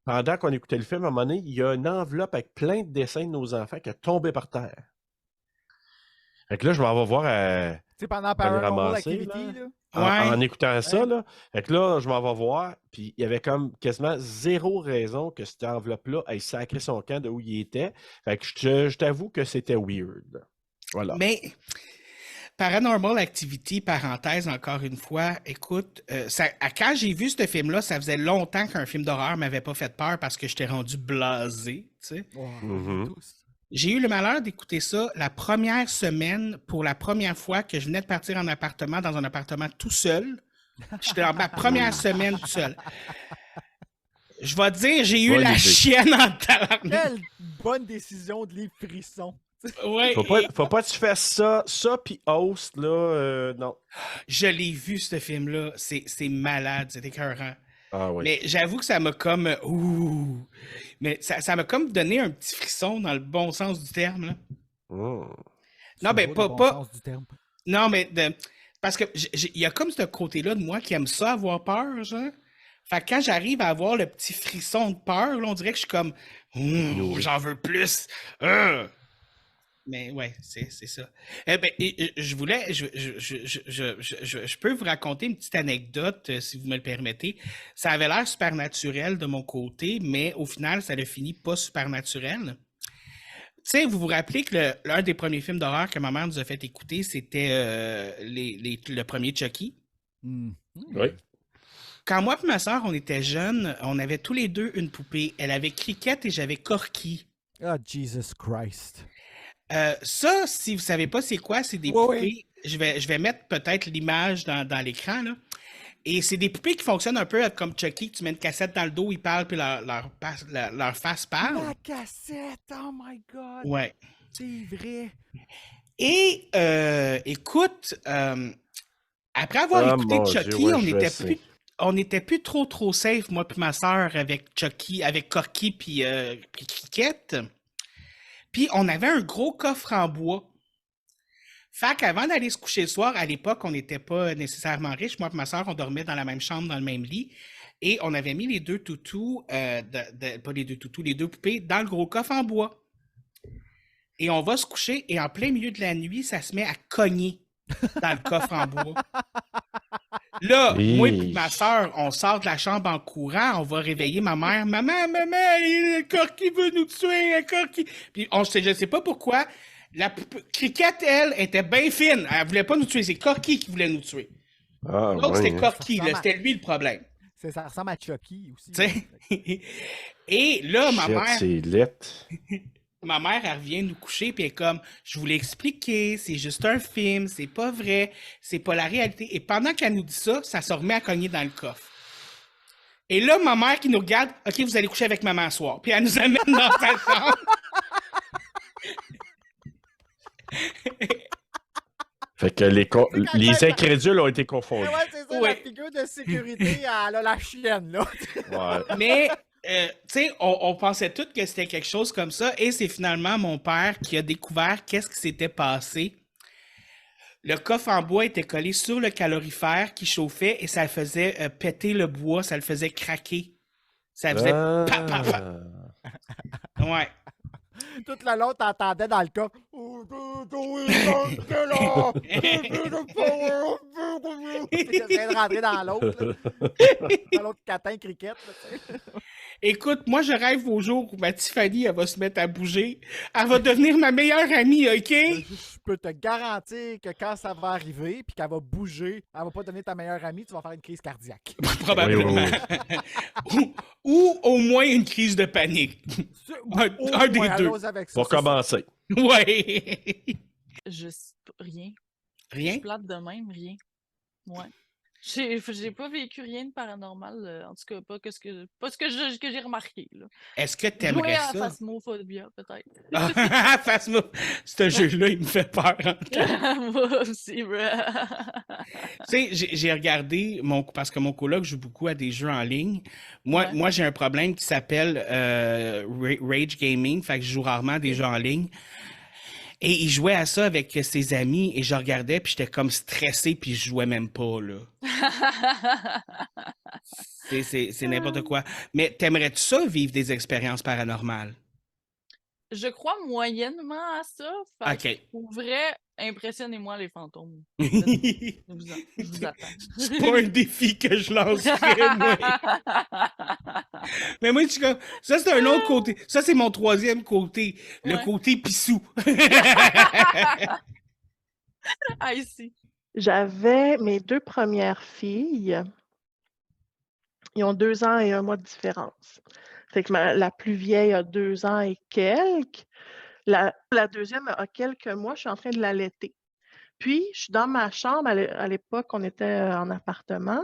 pendant qu'on écoutait le film, à un moment donné, il y a une enveloppe avec plein de dessins de nos enfants qui a tombé par terre. Fait que là, je m'en vais voir tu sais, pendant Paranormal Activity, là. En écoutant ça, là. Fait que là, je m'en vais voir, puis il y avait comme quasiment zéro raison que cette enveloppe-là ait sacré son camp de où il était. Fait que je t'avoue que c'était weird. Voilà. Mais Paranormal Activity, parenthèse, encore une fois, écoute, quand j'ai vu ce film-là, ça faisait longtemps qu'un film d'horreur m'avait pas fait peur parce que j'étais rendu blasé, tu sais. J'ai eu le malheur d'écouter ça la première semaine pour la première fois que je venais de partir en appartement, dans un appartement tout seul. J'étais dans ma première semaine tout seul. Je vais te dire, j'ai eu Bonne la idée. chienne en tabarnak. Quelle bonne décision de les frissons. Ouais, Faut pas que tu fasses ça puis Host, là, non. je l'ai vu, ce film-là. C'est malade, c'est écœurant. Ah oui. Mais j'avoue que ça m'a comme... ouh! Mais ça m'a comme donné un petit frisson dans le bon sens du terme, là. Non, ben, pas. pas... Sens du terme. Non, mais... Parce que il y a comme ce côté-là de moi qui aime ça, avoir peur, genre. Fait que quand j'arrive à avoir le petit frisson de peur, là, on dirait que je suis comme... j'en veux plus! Mais ouais, c'est ça. Eh ben, je voulais... Je peux vous raconter une petite anecdote, si vous me le permettez. Ça avait l'air super naturel de mon côté, mais au final, ça a fini pas super naturel. Tu sais, vous vous rappelez que l'un des premiers films d'horreur que ma mère nous a fait écouter, c'était le premier Chucky? Oui. Quand moi et ma soeur, on était jeunes, on avait tous les deux une poupée. Elle avait Cricket et j'avais Corky. Ah, Jesus Christ. Ça, si vous savez pas c'est quoi, c'est des poupées. Je vais mettre peut-être l'image dans l'écran, là. Et c'est des poupées qui fonctionnent un peu comme Chucky, tu mets une cassette dans le dos, ils parlent, puis leur face parle. La cassette, oh my God. Ouais. C'est vrai. Et écoute, après avoir écouté Chucky, on n'était plus trop safe, moi puis ma soeur, avec Chucky, avec Corky puis Cricket. Puis on avait un gros coffre en bois. Fait qu'avant d'aller se coucher le soir, à l'époque, on n'était pas nécessairement riches. Moi et ma soeur, on dormait dans la même chambre, dans le même lit. Et on avait mis les deux toutous, pas les deux toutous, les deux poupées, dans le gros coffre en bois. Et on va se coucher, et en plein milieu de la nuit, ça se met à cogner dans le coffre en bois. Là, moi et ma soeur, on sort de la chambre en courant, on va réveiller ma mère. Maman, le Corky veut nous tuer, le Corky. Puis je sais pas pourquoi. La Cricket, elle, était bien fine. Elle voulait pas nous tuer. C'est Corky qui voulait nous tuer. Donc, c'était Corky, c'était lui le problème. Ça ressemble à Chucky aussi. Et là, ma mère... C'est lettre. Ma mère, elle revient nous coucher, puis elle est comme, je vous l'ai expliqué, c'est juste un film, c'est pas vrai, c'est pas la réalité. Et pendant qu'elle nous dit ça, ça se remet à cogner dans le coffre. Et là, ma mère qui nous regarde, OK, vous allez coucher avec maman ce soir. Puis elle nous amène dans sa chambre. Fait que les incrédules ont été confondus. Ouais, c'est ça, la figure de sécurité, elle a la chienne, là. Ouais. Mais, tu sais, on pensait tous que c'était quelque chose comme ça, et c'est finalement mon père qui a découvert qu'est-ce qui s'était passé. Le coffre en bois était collé sur le calorifère qui chauffait, et ça faisait péter le bois, ça le faisait craquer. Ça faisait Ouais. Toute la long, t'entendais dans le coffre. J'essaie de rentrer dans l'autre. Dans l'autre catin Cricket. Écoute, moi, je rêve au jour où ma Tiffany, elle va se mettre à bouger. Elle va devenir ma meilleure amie, OK? Je peux te garantir que quand ça va arriver puis qu'elle va bouger, elle va pas devenir ta meilleure amie, tu vas faire une crise cardiaque. Probablement. Ou au moins une crise de panique. Un des deux. Pour commencer. Ouais. Rien. Rien? Je plate de même, rien. Ouais. J'ai pas vécu rien de paranormal, en tout cas, pas ce que j'ai remarqué. Là. Est-ce que t'aimerais ça? Jouer à Phasmophobia, peut-être. Phasmophobia, ce jeu-là, il me fait peur. Moi aussi, bro. Tu sais, j'ai regardé, parce que mon coloc joue beaucoup à des jeux en ligne. Moi j'ai un problème qui s'appelle Rage Gaming, fait que je joue rarement à des jeux en ligne. Et il jouait à ça avec ses amis et je regardais puis j'étais comme stressé puis je jouais même pas, là. C'est n'importe quoi. Mais t'aimerais-tu ça, vivre des expériences paranormales? Je crois moyennement à ça. Fait OK. Pour vrai, impressionnez-moi les fantômes. Je vous attends. C'est pas un défi que je lancerais, moi. Mais moi, je suis comme... Ça, c'est un autre côté. Ça, c'est mon troisième côté. Le côté pissou. I see. J'avais mes 2 premières filles. Ils ont 2 ans et 1 mois de différence. Fait que la plus vieille a 2 ans et quelques. La deuxième a quelques mois, je suis en train de l'allaiter. Puis, je suis dans ma chambre. À l'époque, on était en appartement.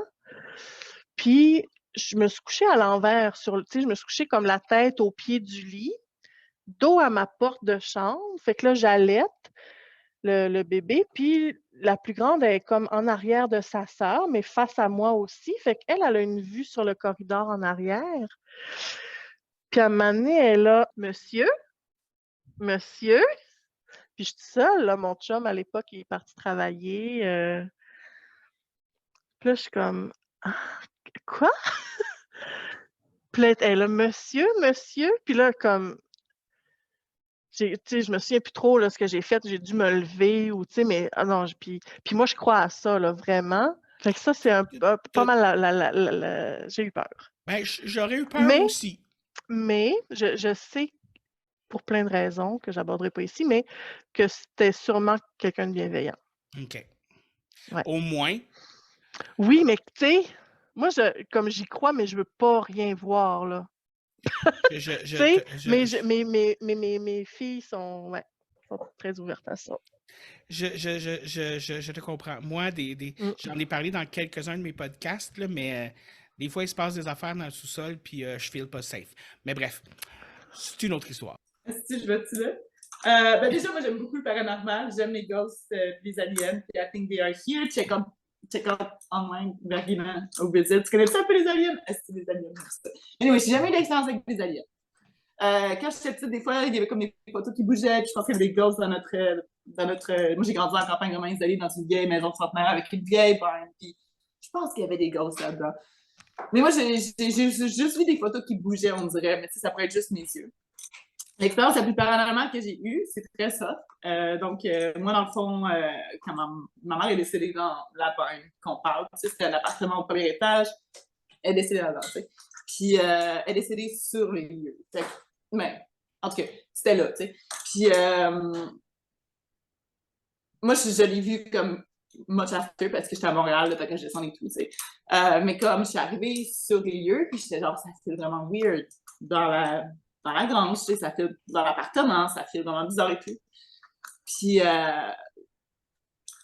Puis, je me suis couchée à l'envers. Je me suis couchée comme la tête au pied du lit, dos à ma porte de chambre. Fait que là, j'allaite le bébé. Puis, la plus grande, elle est comme en arrière de sa sœur, mais face à moi aussi. Fait qu'elle, elle a une vue sur le corridor en arrière. Puis, à un moment donné, elle a « Monsieur? Monsieur? » Puis, je suis seule, là. Mon chum, à l'époque, il est parti travailler. Puis là, je suis comme « Ah, quoi? » Puis là, elle a « Monsieur? Monsieur? » Puis là, comme... je me souviens plus trop là, ce que j'ai fait. J'ai dû me lever ou, mais... Ah non, puis moi, je crois à ça, là, vraiment. Fait que ça, c'est pas mal j'ai eu peur. Ben, j'aurais eu peur aussi. Mais je sais, pour plein de raisons que j'aborderai pas ici, mais que c'était sûrement quelqu'un de bienveillant. OK. Ouais. Au moins. Oui, mais tu sais, moi, comme j'y crois, mais je veux pas rien voir, là. Mes filles sont très ouvertes à ça. Je te comprends. Moi, j'en ai parlé dans quelques-uns de mes podcasts, là, mais des fois, il se passe des affaires dans le sous-sol, puis je feel pas safe. Mais bref, c'est une autre histoire. Si je vais-tu là? Ben déjà, moi, j'aime beaucoup le paranormal. J'aime les ghosts, les aliens, puis I think they are here. Check out online, Berguinan, au Brésil. Tu connais-tu un peu les aliens? Est-ce que c'est des aliens? Anyway, j'ai jamais eu d'expérience avec des aliens. Quand j'étais petite, des fois, il y avait comme des photos qui bougeaient, puis je pensais qu'il y avait des ghosts dans notre... Moi, j'ai grandi en campagne vraiment isolée, dans une vieille maison de centenaire avec une vieille barn, puis je pense qu'il y avait des ghosts là-dedans. Mais moi, j'ai juste vu des photos qui bougeaient, on dirait, mais ça pourrait être juste mes yeux. L'expérience la plus paranormale que j'ai eue, c'est très ça. Donc, moi, dans le fond, quand ma mère est décédée dans la barn qu'on parle, c'était un appartement au premier étage, elle est décédée là-dedans, tu sais. Puis, elle est décédée sur les lieux. Mais, en tout cas, c'était là, tu sais. Puis, moi, je l'ai vu comme much after parce que j'étais à Montréal, le temps que je descends et tout, tu sais. Mais comme je suis arrivée sur les lieux, puis j'étais genre, ça fait vraiment weird dans la grange, tu sais, ça fait dans l'appartement, ça fait vraiment bizarre et tout. Puis,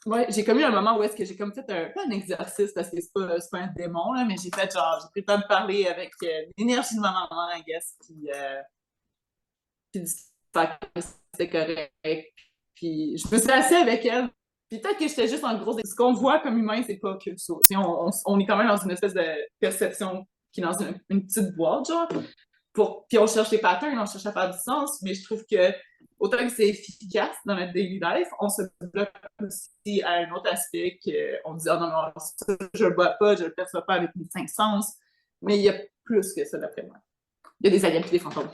ouais, j'ai comme eu un moment où est-ce que j'ai comme fait pas un exercice parce que c'est pas un démon, là, mais j'ai fait genre, j'ai pris le temps de parler avec l'énergie de ma maman, I guess, puis c'était correct. Puis je me suis assise avec elle. Puis peut-être que j'étais juste en gros. Ce qu'on voit comme humain, c'est pas que ça. On est quand même dans une espèce de perception qui est dans une petite boîte, genre. Puis on cherche les patterns, on cherche à faire du sens, mais je trouve que autant que c'est efficace dans notre daily life, on se bloque aussi à un autre aspect qu'on dit « Ah non, non, ça, je le vois pas, je le perçois pas avec mes 5 sens », mais il y a plus que ça d'après moi. Il y a des aliens et des fantômes.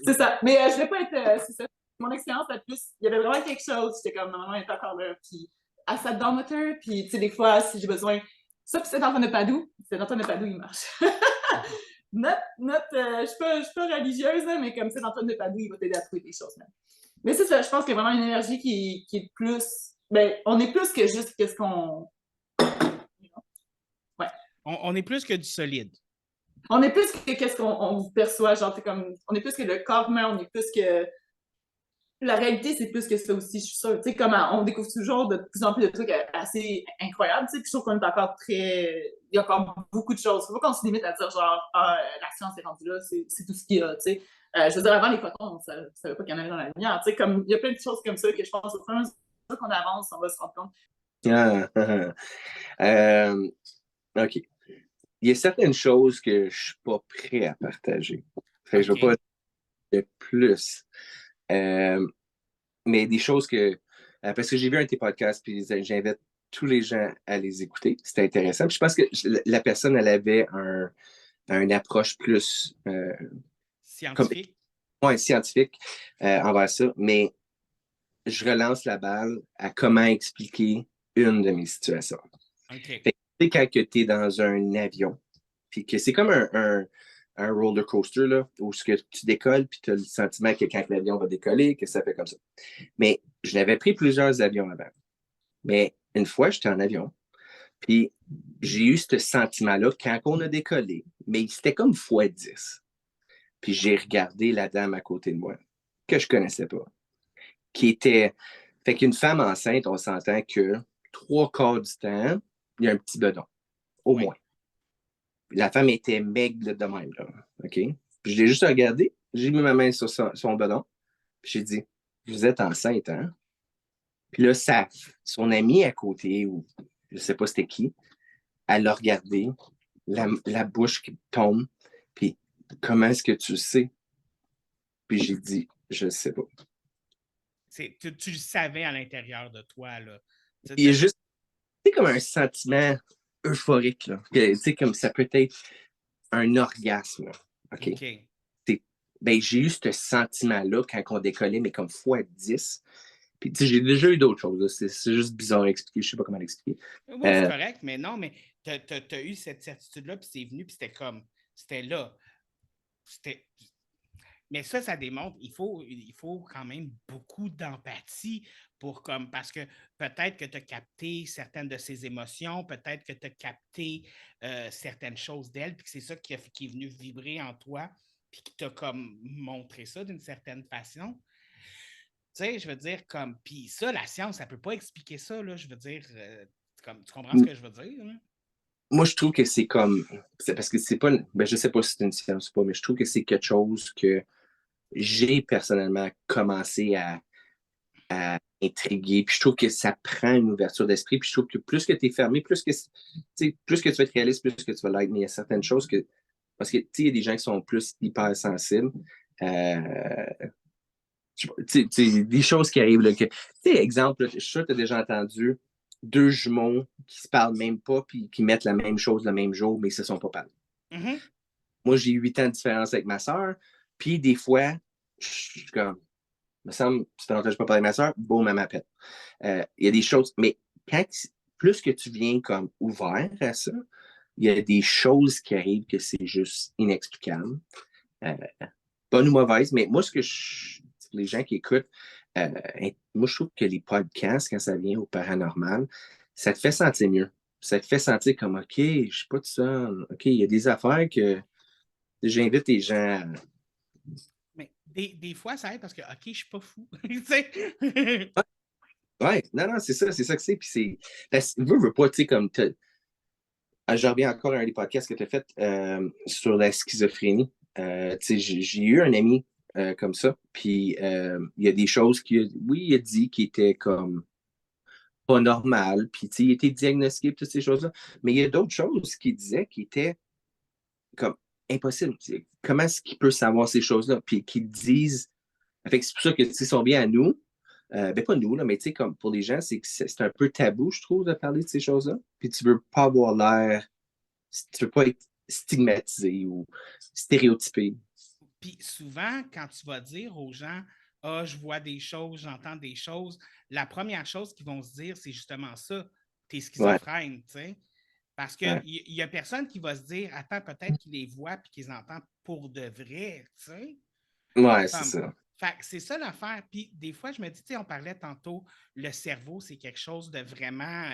C'est ça. Mais je vais pas être... c'est ça. Mon expérience, la plus... Il y avait vraiment quelque chose. J'étais comme, maman est encore là. Puis, elle sat dans le moteur. Puis, tu sais, des fois, si j'ai besoin... Ça, puis c'est Antoine de Padoue. C'est Antoine de Padoue, il marche. Je suis pas religieuse, là, mais comme c'est Antoine de Padoue, il va t'aider à trouver des choses. Même. Mais c'est ça, je pense qu'il y a vraiment une énergie qui est plus... Ben, on est plus que juste qu'est-ce qu'on... Ouais. On est plus que du solide. On est plus que qu'est-ce qu'on perçoit, genre, comme, on est plus que le corps humain, on est plus que... La réalité, c'est plus que ça aussi, je suis sûre. Tu sais, comme on découvre toujours de plus en plus de trucs assez incroyables, tu sais, puis je trouve qu'on est encore très... Il y a encore beaucoup de choses. Faut pas qu'on se limite à dire, genre, la science est rendue là, c'est tout ce qu'il y a, tu sais. Je veux dire, avant les photons, on ne savait pas qu'il y en avait dans la lumière, tu sais, comme, il y a plein de choses comme ça que je pense au fur et à mesure qu'on avance, on va se rendre compte. OK. Il y a certaines choses que je ne suis pas prêt à partager. Fait, je ne vais pas dire plus. Mais des choses que... parce que j'ai vu un de tes podcasts, puis j'invite tous les gens à les écouter. C'était intéressant. Puis je pense que la personne, elle avait une approche plus... scientifique. Oui, scientifique envers ça. Mais je relance la balle à comment expliquer une de mes situations. Okay. Fait que, quand tu es dans un avion, puis que c'est comme un roller coaster, là, où ce que tu décolles, puis tu as le sentiment que quand l'avion va décoller, que ça fait comme ça. Mais je l'avais pris plusieurs avions avant. Mais une fois, j'étais en avion, puis j'ai eu ce sentiment-là quand on a décollé, mais c'était comme x10. Puis j'ai regardé la dame à côté de moi. que je connaissais pas, qui était... Fait qu'une femme enceinte, on s'entend que 3/4 du temps, il y a un petit bedon, au moins. La femme était maigre de même, là. OK? Puis je l'ai juste regardé, j'ai mis ma main sur son bedon, puis j'ai dit, vous êtes enceinte, hein? Puis là, son amie à côté, ou je sais pas c'était qui, elle l'a regardé, la bouche qui tombe, puis comment est-ce que tu sais? Puis j'ai dit, je sais pas. Tu le savais à l'intérieur de toi, là. Il y a juste, c'est comme un sentiment euphorique, là. Tu sais, comme ça peut être un orgasme, là. OK? Ben, j'ai eu ce sentiment-là quand on décollait, mais comme x10. Puis, tu sais, j'ai déjà eu d'autres choses, là. C'est juste bizarre à expliquer. Je sais pas comment l'expliquer. Oui, c'est correct, mais non, mais tu as eu cette certitude-là, puis c'est venu, puis c'était là. Mais ça démontre, il faut quand même beaucoup d'empathie parce que peut-être que tu as capté certaines de ses émotions, peut-être que tu as capté certaines choses d'elle, puis que c'est ça qui est venu vibrer en toi, puis qui t'a comme montré ça d'une certaine façon. Tu sais, je veux dire, puis ça, la science, elle ne peut pas expliquer ça, là, je veux dire, tu comprends ce que je veux dire? Là? Moi, je trouve que c'est parce que c'est pas, ben, je sais pas si c'est une science ou pas, mais je trouve que c'est quelque chose que j'ai personnellement commencé à intriguer. Puis je trouve que ça prend une ouverture d'esprit. Puis je trouve que plus que tu es fermé, plus que tu vas être réaliste, plus que tu vas l'être. Mais il y a certaines choses que. Parce que il y a des gens qui sont plus hypersensibles. Des choses qui arrivent. Là, exemple, je suis sûr que tu as déjà entendu 2 jumeaux qui se parlent même pas puis qui mettent la même chose le même jour, mais ils se sont pas parlé. Mm-hmm. Moi, j'ai 8 ans de différence avec ma soeur. Puis des fois, je suis comme, il me semble, ça fait longtemps que je ne pas parler de ma soeur, boum, elle m'appelle. Il y a des choses, mais plus que tu viens comme ouvert à ça, il y a des choses qui arrivent que c'est juste inexplicable. Bonne ou mauvaise, mais moi, les gens qui écoutent, moi, je trouve que les podcasts, quand ça vient au paranormal, ça te fait sentir mieux. Ça te fait sentir comme, OK, je ne suis pas tout seul. OK, il y a des affaires que j'invite les gens à... Mais des fois, ça aide parce que, OK, je ne suis pas fou. Ouais, non, c'est ça que c'est. Puis c'est. Veux pas, tu sais, comme. Je reviens encore à un des podcasts que tu as fait sur la schizophrénie. J'ai eu un ami comme ça. Puis il y a des choses il a dit qui étaient comme pas normales. Puis il était diagnostiqué, toutes ces choses-là. Mais il y a d'autres choses qu'il disait qui étaient comme impossibles. Comment est-ce qu'il peut savoir ces choses-là? Puis qu'ils disent. Fait que c'est pour ça que ils sont bien à nous. Ben pas nous, là, mais tu sais, comme pour les gens, c'est un peu tabou, je trouve, de parler de ces choses-là. Puis tu veux pas avoir l'air, tu veux pas être stigmatisé ou stéréotypé. Puis souvent, quand tu vas dire aux gens, je vois des choses, j'entends des choses, la première chose qu'ils vont se dire, c'est justement ça, t'es schizophrène, tu sais. Parce qu'il y a personne qui va se dire, attends, peut-être qu'ils les voient puis qu'ils entendent pour de vrai, tu sais. Ouais, c'est ça. Fait que c'est ça l'affaire. Puis des fois, je me dis, on parlait tantôt, le cerveau, c'est quelque chose de vraiment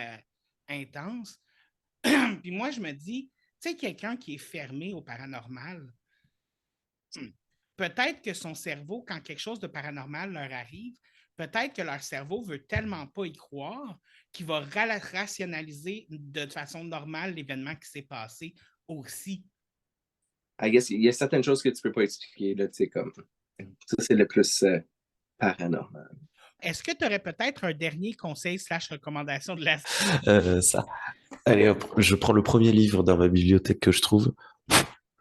intense. Puis moi, je me dis, tu sais, quelqu'un qui est fermé au paranormal, peut-être que son cerveau, quand quelque chose de paranormal leur arrive, peut-être que leur cerveau veut tellement pas y croire qu'il va rationaliser de façon normale l'événement qui s'est passé aussi. I guess, il y a certaines choses que tu peux pas expliquer, là, tu sais, comme... Ça, c'est le plus paranormal. Est-ce que tu aurais peut-être un dernier conseil / recommandation de la... Ça. Allez hop, je prends le premier livre dans ma bibliothèque que je trouve.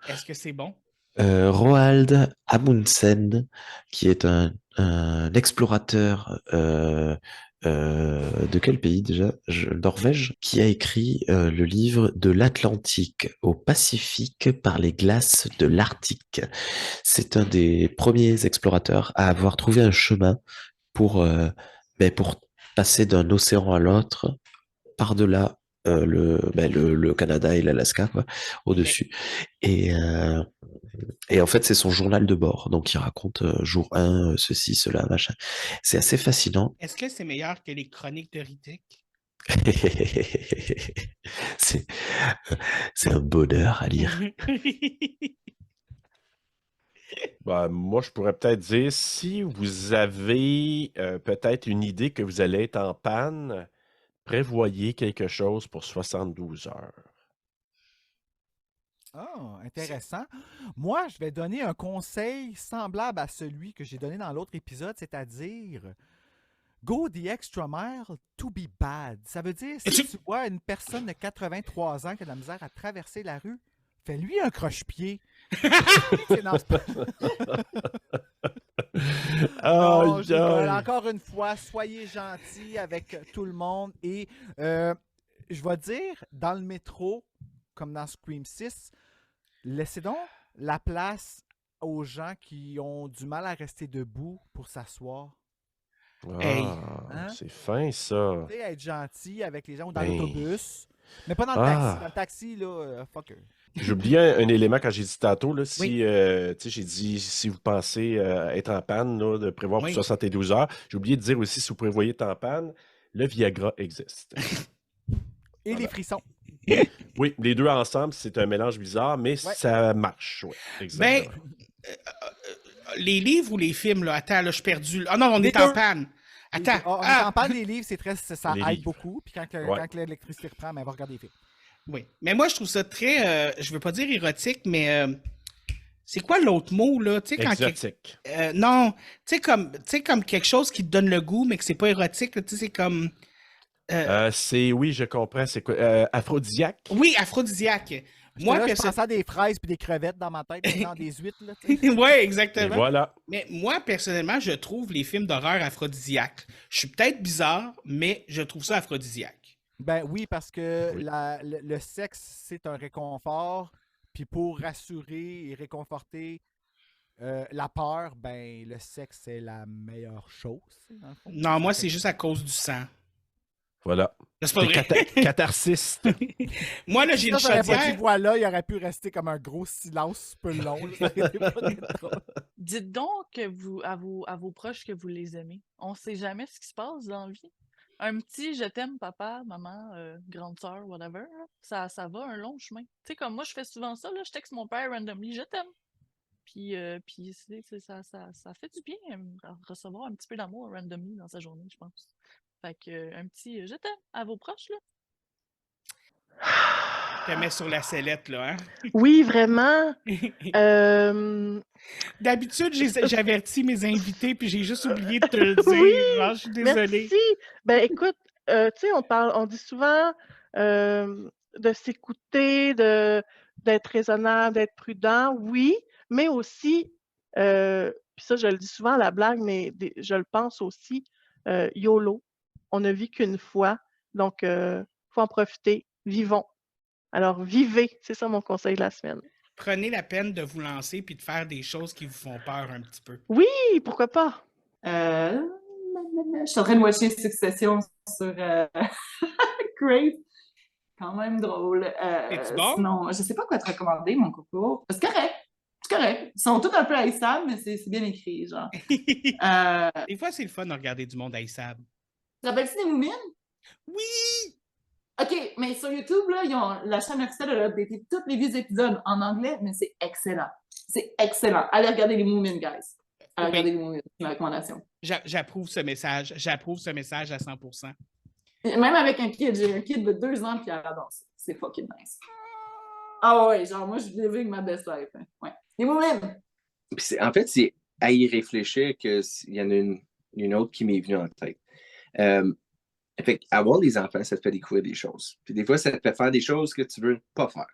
Est-ce que c'est bon? Roald Amundsen, qui est un explorateur de quel pays déjà? Norvège, qui a écrit le livre De l'Atlantique au Pacifique par les glaces de l'Arctique. C'est un des premiers explorateurs à avoir trouvé un chemin pour passer d'un océan à l'autre par-delà le Canada et l'Alaska, quoi, au-dessus. Et en fait, c'est son journal de bord. Donc, il raconte jour 1, ceci, cela, machin. C'est assez fascinant. Est-ce que c'est meilleur que les chroniques de Riddick? C'est un bonheur à lire. Ben, moi, je pourrais peut-être dire, si vous avez peut-être une idée que vous allez être en panne, prévoyez quelque chose pour 72 heures. Oh, intéressant. Moi, je vais donner un conseil semblable à celui que j'ai donné dans l'autre épisode, c'est-à-dire go the extra mile to be bad. Ça veut dire, si tu vois une personne de 83 ans qui a de la misère à traverser la rue, fais-lui un croche-pied. Non, c'est pas- Non, je rigole. Encore une fois, soyez gentils avec tout le monde. Et je vais dire, dans le métro, comme dans Scream 6, laissez donc la place aux gens qui ont du mal à rester debout pour s'asseoir. Hey. Ah, c'est fin, ça. Tu sais, être gentil avec les gens ou dans Ben. l'autobus. Mais pas dans le taxi. Dans le taxi, là, fuck eux. J'ai oublié un élément quand j'ai dit tantôt. Là, si, tu sais, j'ai dit si vous pensez être en panne, là, de prévoir pour 72 heures. J'ai oublié de dire aussi si vous prévoyez être en panne, le Viagra existe. Et les frissons. Oui, les deux ensemble, c'est un mélange bizarre, mais ça marche. Ouais, exactement. Ben, les livres ou les films, là? Attends, là, je suis perdu. Ah non, on Les est en deux. panne. Attends. On est en panne des livres, ça Les aide livres. beaucoup. Puis quand l'électricité reprend, ben, on va regarder les films. Oui. Mais moi, je trouve ça très, je veux pas dire érotique, mais c'est quoi l'autre mot, là? Tu sais, quand Exotique. non, tu sais, comme quelque chose qui te donne le goût, mais que c'est pas érotique, là, tu sais, c'est comme... Oui, je comprends. C'est quoi? Aphrodisiaque? Oui, aphrodisiaque. Moi, je pensais à des fraises puis des crevettes dans ma tête, dans des huîtres. Là, oui, exactement. Et voilà. Mais moi, personnellement, je trouve les films d'horreur aphrodisiaques. Je suis peut-être bizarre, mais je trouve ça aphrodisiaque. Ben oui, parce que le sexe, c'est un réconfort. Puis pour rassurer et réconforter la peur, ben le sexe, c'est la meilleure chose. Dans le fond. Non, moi, c'est juste à cause du sang. Voilà. C'est pas vrai. Catharsis. Moi, là, j'ai une chaudière. chaudière. Voilà, il aurait pu rester comme un gros silence peu long. Dites donc à vos proches que vous les aimez. On sait jamais ce qui se passe dans la vie. Un petit je t'aime, papa, maman, grande sœur, whatever, là, ça va un long chemin. Tu sais, comme moi, je fais souvent ça, là, je texte mon père randomly, je t'aime. Puis ça fait du bien recevoir un petit peu d'amour randomly dans sa journée, je pense. Fait que un petit je t'aime à vos proches, là. Tu te mets sur la sellette, là, hein? Oui, vraiment. D'habitude, j'avertis mes invités, puis j'ai juste oublié de te le dire. Oui, Alors, je suis désolée. merci. Ben écoute, tu sais, on dit souvent de s'écouter, d'être raisonnable, d'être prudent, oui, mais aussi, puis ça, je le dis souvent à la blague, mais je le pense aussi, YOLO. On ne vit qu'une fois, donc il faut en profiter. Vivons. Alors, vivez, c'est ça mon conseil de la semaine. Prenez la peine de vous lancer puis de faire des choses qui vous font peur un petit peu. Oui, pourquoi pas? Je suis en train de watcher Succession sur Crave. Quand même drôle. Es-tu bon? Sinon, je sais pas quoi te recommander, mon coco. C'est correct. C'est correct. Ils sont tous un peu haïssables, mais c'est bien écrit, genre. Des fois, c'est le fun de regarder du monde haïssable. Te rappelles-tu des Moumines? Oui! OK, mais sur YouTube, là, ils ont la chaîne officielle a updaté tous les vieux épisodes en anglais, mais c'est excellent. C'est excellent. Allez regarder les Moumines, guys. Allez regarder les Moumines, c'est ma recommandation. J'approuve ce message. J'approuve ce message à 100%. Même avec un kid, j'ai un kid de 2 ans qui adore ça. C'est fucking nice. Ah ouais, genre moi, je vis avec ma best life. Hein. Ouais. Les Moumines! En fait, c'est à y réfléchir qu'il y en a une autre qui m'est venue en tête. Fait avoir des enfants, ça te fait découvrir des choses. Puis des fois, ça te fait faire des choses que tu veux pas faire.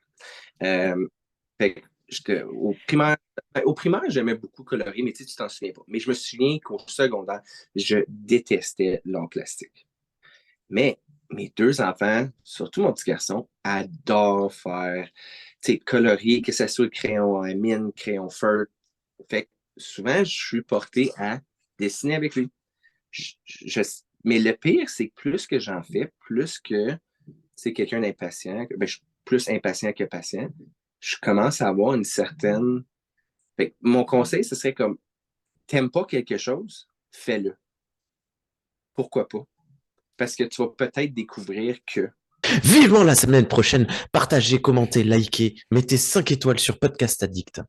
Fait que au primaire, j'aimais beaucoup colorer, mais tu t'en souviens pas. Mais je me souviens qu'au secondaire, je détestais l'art plastique. Mais mes 2 enfants, surtout mon petit garçon, adorent faire, colorer, que ce soit crayon à mine, crayon feutre. Fait que souvent, je suis porté à dessiner avec lui. Mais le pire, c'est que plus que j'en fais, plus que c'est quelqu'un d'impatient, je suis plus impatient que patient, je commence à avoir une certaine... Fait que mon conseil, ce serait comme, t'aimes pas quelque chose, fais-le. Pourquoi pas? Parce que tu vas peut-être découvrir que... Vivement la semaine prochaine, partagez, commentez, likez, mettez 5 étoiles sur Podcast Addict.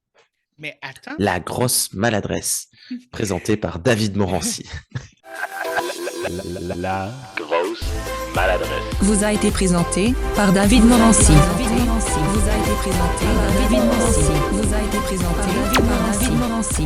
Mais attends. La grosse maladresse, présentée par David Morancy. La grosse maladresse. Vous a été présenté par David Morancy. Vous a été présenté par David Morancy. Vous a été présenté par David Morancy.